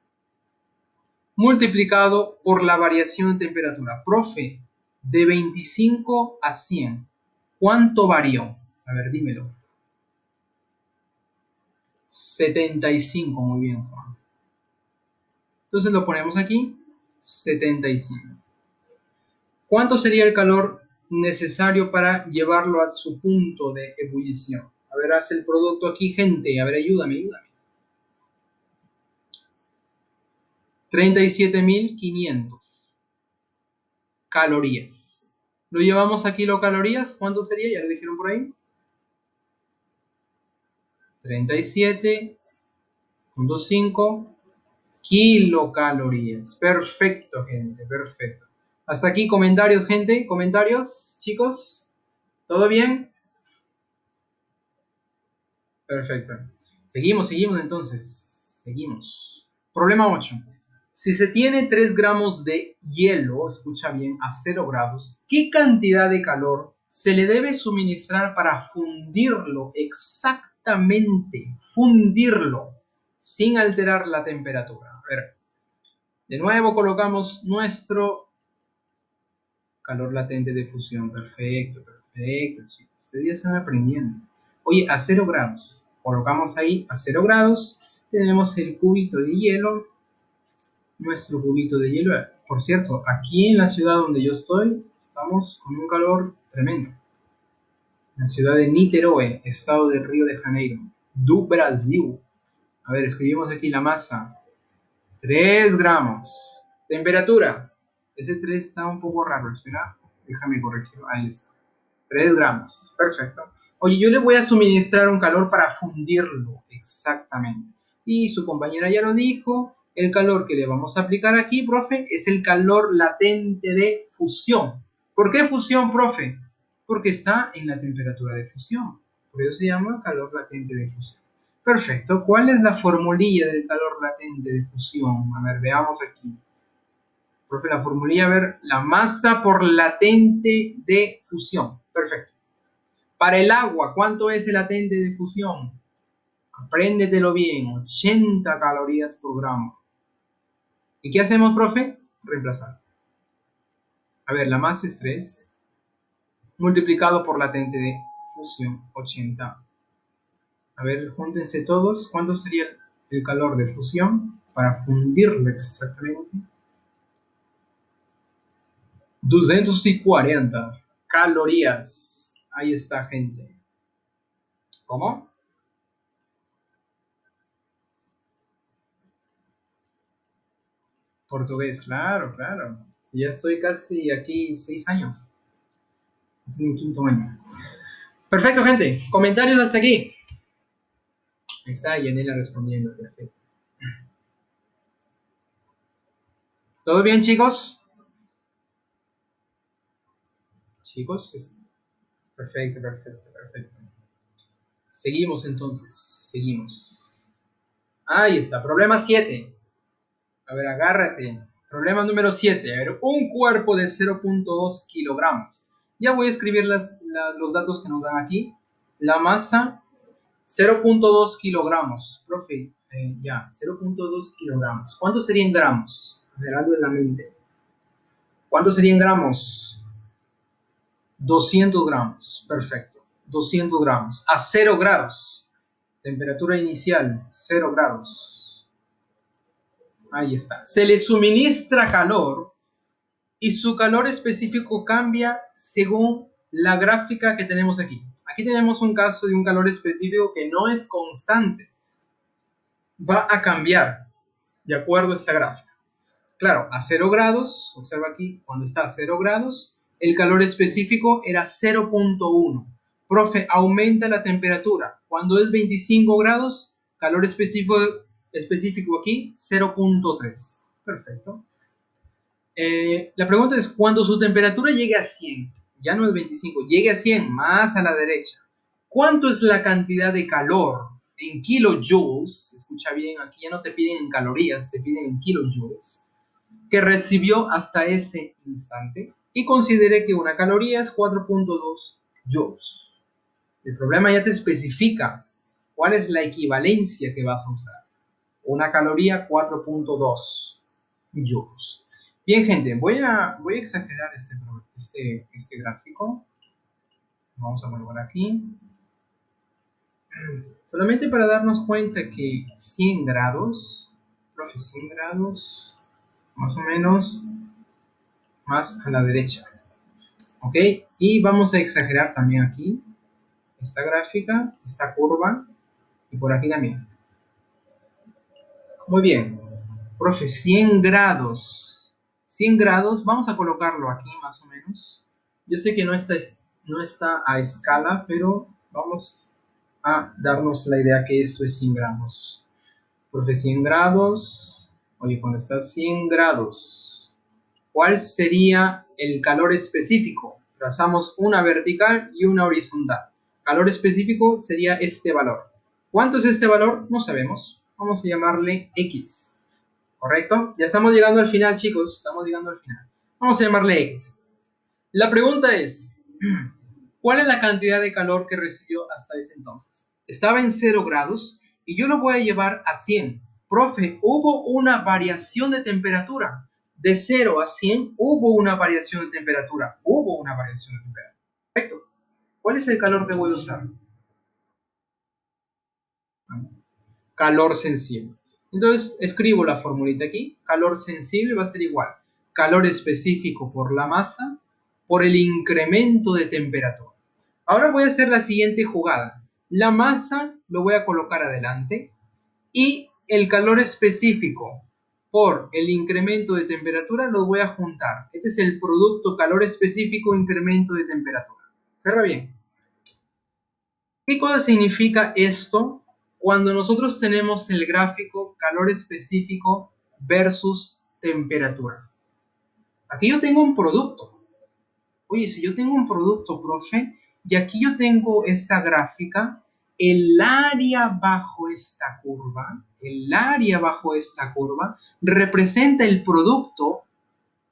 multiplicado por la variación de temperatura. Profe, de 25 a 100, ¿cuánto varió? A ver, dímelo. 75, muy bien, Juan. Entonces lo ponemos aquí, 75. ¿Cuánto sería el calor necesario para llevarlo a su punto de ebullición? A ver, haz el producto aquí, gente. A ver, ayúdame. 37.500 calorías. Lo llevamos a kilocalorías. ¿Cuánto sería? Ya lo dijeron por ahí. 37.5 kilocalorías. Perfecto, gente. Perfecto. Hasta aquí comentarios, gente. Comentarios, chicos. ¿Todo bien? Perfecto. Seguimos entonces. Seguimos. Problema 8. Si se tiene 3 gramos de hielo, escucha bien, a 0 grados, ¿qué cantidad de calor se le debe suministrar para fundirlo exactamente? Fundirlo sin alterar la temperatura. A ver, de nuevo colocamos nuestro calor latente de fusión. Perfecto, perfecto, chicos. Ustedes ya están aprendiendo. Oye, a 0 grados. Colocamos ahí a 0 grados. Tenemos el cubito de hielo. Nuestro cubito de hielo. Por cierto, aquí en la ciudad donde yo estoy, estamos con un calor tremendo. La ciudad de Niterói, estado de Río de Janeiro, do Brasil. A ver, escribimos aquí la masa. 3 gramos. Temperatura. Ese 3 está un poco raro, espera. Déjame corregirlo. Ahí está. 3 gramos. Perfecto. Oye, yo le voy a suministrar un calor para fundirlo. Exactamente. Y su compañera ya lo dijo. El calor que le vamos a aplicar aquí, profe, es el calor latente de fusión. ¿Por qué fusión, profe? Porque está en la temperatura de fusión. Por eso se llama calor latente de fusión. Perfecto. ¿Cuál es la formulilla del calor latente de fusión? A ver, veamos aquí. Profe, la formulilla, a ver, la masa por latente de fusión. Perfecto. Para el agua, ¿cuánto es el latente de fusión? Apréndetelo bien, 80 calorías por gramo. ¿Y qué hacemos, profe? Reemplazar. A ver, la masa es 3, multiplicado por latente de fusión, 80. A ver, júntense todos. ¿Cuánto sería el calor de fusión? Para fundirlo exactamente. 240 calorías. Ahí está, gente. ¿Cómo? Portugués, claro, claro. Si ya estoy casi aquí 6 años. Es mi quinto año. Perfecto, gente. Comentarios hasta aquí. Ahí está Yanela respondiendo. Perfecto. ¿Todo bien, chicos? Chicos, perfecto, perfecto, perfecto. Seguimos entonces. Seguimos. Ahí está. Problema 7. A ver, agárrate. Problema número 7. A ver, un cuerpo de 0.2 kilogramos. Ya voy a escribir los datos que nos dan aquí. La masa, 0.2 kilogramos. Profe, ya, 0.2 kilogramos. ¿Cuánto serían gramos? A ver, algo en la mente. ¿Cuánto serían gramos? 200 gramos. Perfecto. 200 gramos. A 0 grados. Temperatura inicial, 0 grados. Ahí está. Se le suministra calor y su calor específico cambia según la gráfica que tenemos aquí. Aquí tenemos un caso de un calor específico que no es constante. Va a cambiar de acuerdo a esta gráfica. Claro, a 0 grados, observa aquí, cuando está a 0 grados, el calor específico era 0.1. Profe, aumenta la temperatura. Cuando es 25 grados, calor específico aquí, 0.3. Perfecto. La pregunta es, cuando su temperatura llegue a 100, ya no es 25, llegue a 100, más a la derecha, ¿cuánto es la cantidad de calor en kilojoules? Escucha bien, aquí ya no te piden en calorías, te piden en kilojoules, que recibió hasta ese instante, y considere que una caloría es 4.2 joules. El problema ya te especifica cuál es la equivalencia que vas a usar. Una caloría, 4.2 joules. Bien, gente, voy a exagerar este gráfico. Vamos a volver aquí. Solamente para darnos cuenta que 100 grados, profe, 100 grados, más o menos, más a la derecha. ¿Ok? Y vamos a exagerar también aquí esta gráfica, esta curva, y por aquí también. Muy bien. Profe, 100 grados. 100 grados, vamos a colocarlo aquí más o menos. Yo sé que no está a escala, pero vamos a darnos la idea que esto es 100 grados. Profe, 100 grados. Oye, cuando está 100 grados, ¿cuál sería el calor específico? Trazamos una vertical y una horizontal. Calor específico sería este valor. ¿Cuánto es este valor? No sabemos. Vamos a llamarle X. ¿Correcto? Ya estamos llegando al final, chicos. Estamos llegando al final. Vamos a llamarle X. La pregunta es, ¿cuál es la cantidad de calor que recibió hasta ese entonces? Estaba en 0 grados y yo lo voy a llevar a 100. Profe, hubo una variación de temperatura. De 0 a 100 hubo una variación de temperatura. Hubo una variación de temperatura. Perfecto. ¿Cuál es el calor que voy a usar? Calor sensible. Entonces escribo la formulita aquí. Calor sensible va a ser igual. calor específico por la masa por el incremento de temperatura. Ahora voy a hacer la siguiente jugada. La masa lo voy a colocar adelante y el calor específico por el incremento de temperatura lo voy a juntar. Este es el producto calor específico incremento de temperatura. Observa bien. ¿Qué cosa significa esto cuando nosotros tenemos el gráfico calor específico versus temperatura? Aquí yo tengo un producto. Oye, si yo tengo un producto, profe, y aquí yo tengo esta gráfica, el área bajo esta curva representa el producto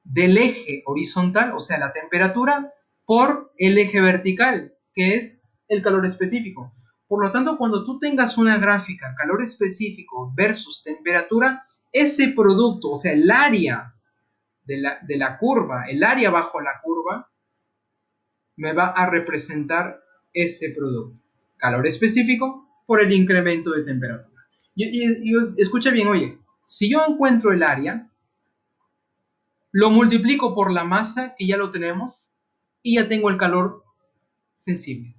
del eje horizontal, o sea, la temperatura, por el eje vertical, que es el calor específico. Por lo tanto, cuando tú tengas una gráfica calor específico versus temperatura, ese producto, o sea, el área de la curva, el área bajo la curva, me va a representar ese producto. Calor específico por el incremento de temperatura. Y escucha bien, oye, si yo encuentro el área, lo multiplico por la masa, que ya lo tenemos, y ya tengo el calor sensible.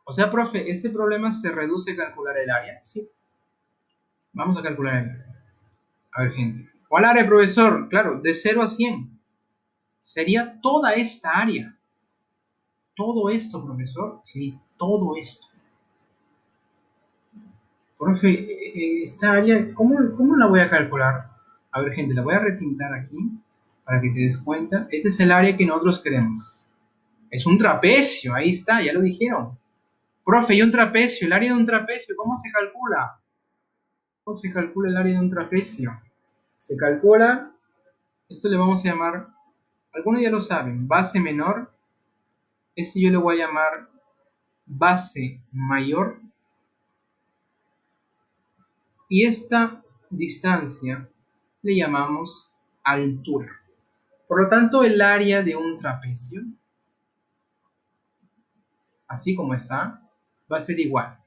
O sea, profe, ¿este problema se reduce a calcular el área? Sí. Vamos a calcular el área. A ver, gente. ¿Cuál área, profesor? Claro, de 0 a 100. Sería toda esta área. ¿Todo esto, profesor? Sí, todo esto. Profe, esta área, ¿cómo la voy a calcular? A ver, gente, la voy a repintar aquí para que te des cuenta. Este es el área que nosotros queremos. Es un trapecio, ahí está, ya lo dijeron. Profe, y un trapecio, el área de un trapecio, ¿cómo se calcula? ¿Cómo se calcula el área de un trapecio? Se calcula, esto le vamos a llamar, algunos ya lo saben, base menor. Este yo le voy a llamar base mayor. Y esta distancia le llamamos altura. Por lo tanto, el área de un trapecio, así como está, va a ser igual.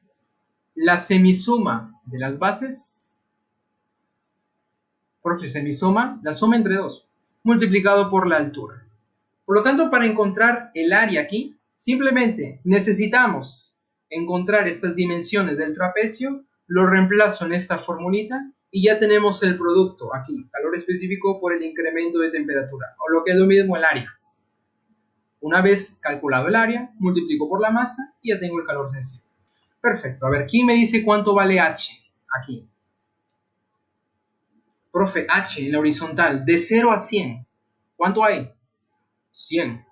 La semisuma de las bases, profe, semisuma, la suma entre dos, multiplicado por la altura. Por lo tanto, para encontrar el área aquí, simplemente necesitamos encontrar estas dimensiones del trapecio, lo reemplazo en esta formulita y ya tenemos el producto aquí, calor específico por el incremento de temperatura, o lo que es lo mismo el área. Una vez calculado el área, multiplico por la masa y ya tengo el calor sensible. Perfecto. A ver, ¿quién me dice cuánto vale H? Aquí. Profe, H en la horizontal, de 0 a 100. ¿Cuánto hay? 100.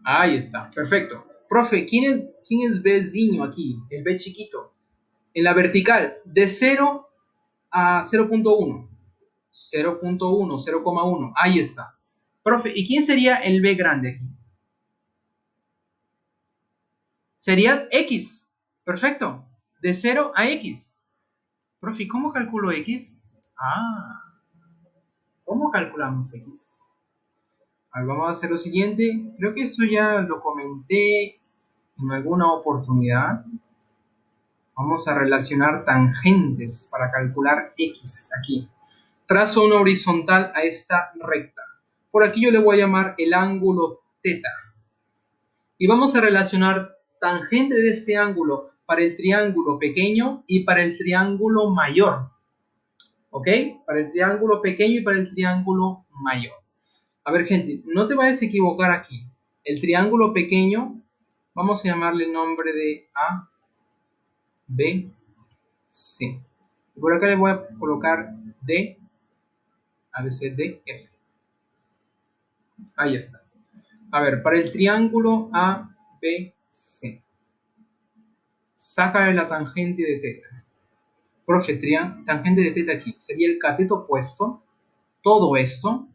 Ahí está. Perfecto. Profe, ¿quién es Bzinho aquí? El B chiquito. En la vertical, de 0 a 0.1. 0.1, 0,1. Ahí está. Profe, ¿y quién sería el B grande aquí? Sería X. Perfecto. De 0 a X. Profe, ¿cómo calculo X? ¿Cómo calculamos X? A ver, vamos a hacer lo siguiente. Creo que esto ya lo comenté en alguna oportunidad. Vamos a relacionar tangentes para calcular X aquí. Trazo una horizontal a esta recta. Por aquí yo le voy a llamar el ángulo θ. Y vamos a relacionar tangente de este ángulo para el triángulo pequeño y para el triángulo mayor. ¿Ok? Para el triángulo pequeño y para el triángulo mayor. A ver, gente, no te vayas a equivocar aquí. El triángulo pequeño, vamos a llamarle el nombre de A, B, C. Y por acá le voy a colocar D, A, B, C, D, F. Ahí está. A ver, para el triángulo A, B, C. Sácale la tangente de θ. Profe, tangente de θ aquí. Sería el cateto opuesto. Todo esto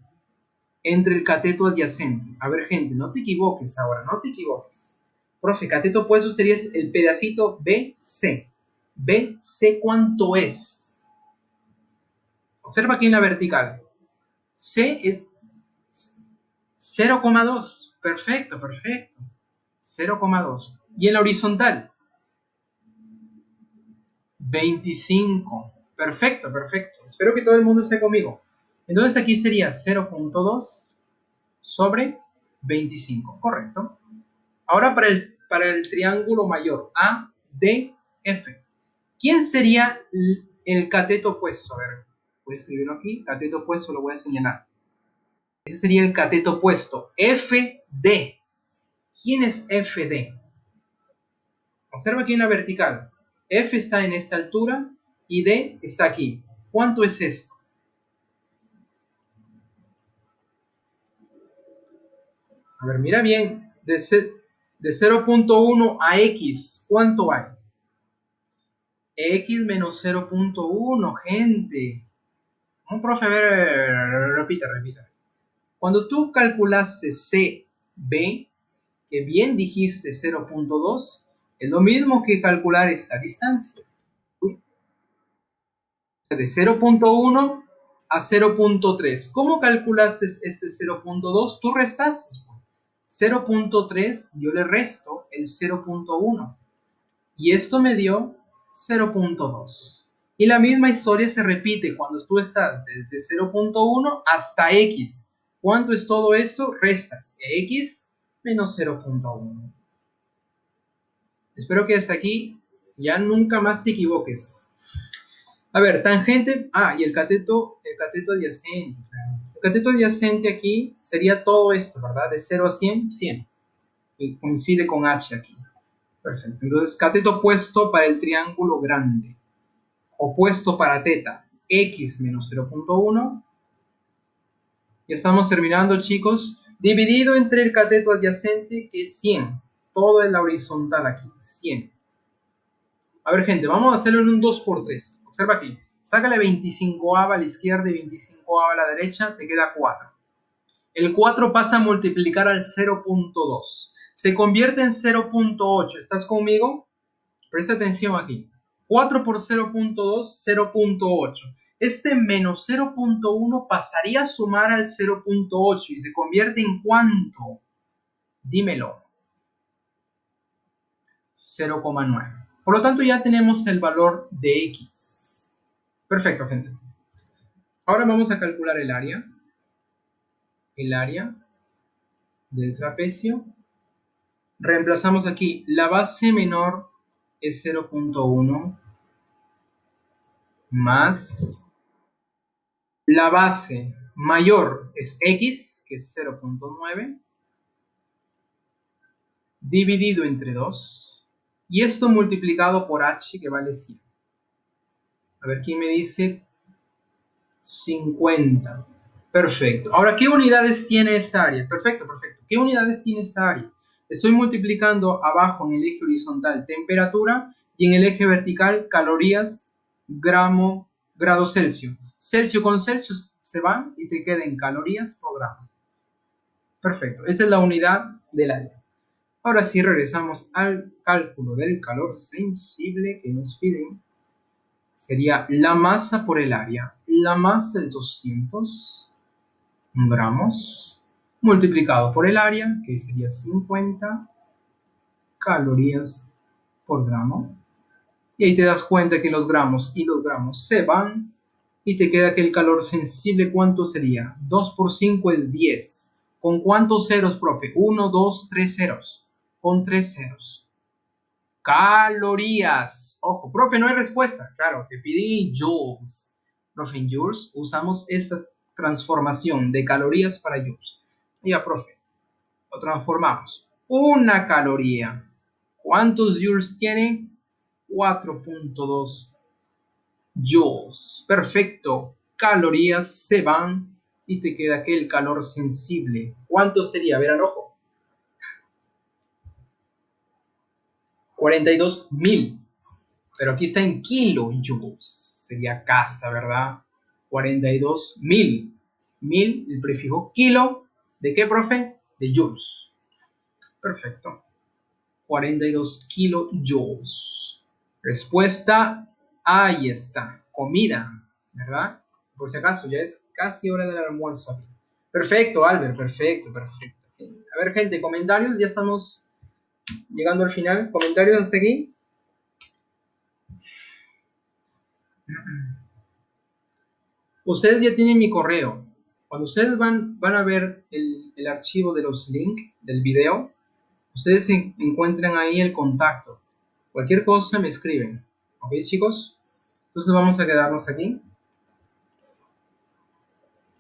entre el cateto adyacente. A ver, gente, no te equivoques ahora, no te equivoques. Profe, cateto opuesto sería el pedacito BC. BC, ¿cuánto es? Observa aquí en la vertical. C es 0,2. Perfecto, perfecto. 0,2. Y en la horizontal, 25. Perfecto, perfecto. Espero que todo el mundo esté conmigo. Entonces aquí sería 0.2 sobre 25, correcto. Ahora para el triángulo mayor, ADF. ¿Quién sería el cateto opuesto? A ver, voy a escribirlo aquí, cateto opuesto lo voy a señalar. Ese sería el cateto opuesto, FD. ¿Quién es FD? Observa aquí en la vertical. F está en esta altura y D está aquí. ¿Cuánto es esto? A ver, mira bien. De 0.1 a X, ¿cuánto hay? X menos 0.1, gente. Un profe, a ver, repita. Cuando tú calculaste CB, que bien dijiste 0.2, es lo mismo que calcular esta distancia. De 0.1 a 0.3. ¿Cómo calculaste este 0.2? Tú restaste. 0.3 yo le resto el 0.1 y esto me dio 0.2. Y la misma historia se repite cuando tú estás desde 0.1 hasta X. ¿Cuánto es todo esto? Restas X menos 0.1. Espero que hasta aquí ya nunca más te equivoques. A ver, tangente, y el cateto adyacente. El cateto adyacente aquí sería todo esto, ¿verdad? De 0 a 100, 100. Y coincide con H aquí. Perfecto. Entonces, cateto opuesto para el triángulo grande. Opuesto para teta, X menos 0.1. Ya estamos terminando, chicos. Dividido entre el cateto adyacente, que es 100. Todo es la horizontal aquí, 100. A ver, gente, vamos a hacerlo en un 2×3. Observa aquí. Sácale 25 a la izquierda y 25 a la derecha, te queda 4. El 4 pasa a multiplicar al 0.2. Se convierte en 0.8. ¿Estás conmigo? Presta atención aquí. 4 por 0.2, 0.8. Este menos 0.1 pasaría a sumar al 0.8 y se convierte en ¿cuánto? Dímelo. 0,9. Por lo tanto, ya tenemos el valor de X. Perfecto, gente. Ahora vamos a calcular el área. El área del trapecio. Reemplazamos aquí. La base menor es 0.1 más la base mayor es X, que es 0.9, dividido entre 2. Y esto multiplicado por H, que vale 100. A ver, ¿quién me dice? 50. Perfecto. Ahora, ¿qué unidades tiene esta área? Perfecto. ¿Qué unidades tiene esta área? Estoy multiplicando abajo en el eje horizontal temperatura y en el eje vertical calorías, grado Celsius. Celsius con Celsius se van y te quedan calorías por gramo. Perfecto. Esa es la unidad del área. Ahora sí regresamos al cálculo del calor sensible que nos piden. Sería la masa por el área. La masa es 200 gramos multiplicado por el área, que sería 50 calorías por gramo. Y ahí te das cuenta que los gramos y los gramos se van y te queda que el calor sensible, ¿cuánto sería? 2 por 5 es 10. ¿Con cuántos ceros, profe? 1, 2, 3 ceros. Con 3 ceros. Calorías. Ojo, profe, no hay respuesta. Claro, te pedí joules. Profe, en joules usamos esta transformación de calorías para joules. Ya, profe, lo transformamos. Una caloría. ¿Cuántos joules tiene? 4.2 joules. Perfecto. Calorías se van y te queda que el calor sensible. ¿Cuánto sería? A ver al ojo. 42.000. Pero aquí está en kilojoules. Sería casa, ¿verdad? 42.000. 1000, el prefijo kilo. ¿De qué, profe? De joules. Perfecto. 42 kilojoules. Respuesta, ahí está. Comida, ¿verdad? Por si acaso, ya es casi hora del almuerzo aquí. Perfecto, Albert, perfecto. A ver, gente, comentarios, ya estamos llegando al final. ¿Comentarios hasta aquí? Ustedes ya tienen mi correo. Cuando ustedes van a ver el archivo de los links del video, ustedes encuentran ahí el contacto. Cualquier cosa me escriben. ¿Ok, chicos? Entonces vamos a quedarnos aquí.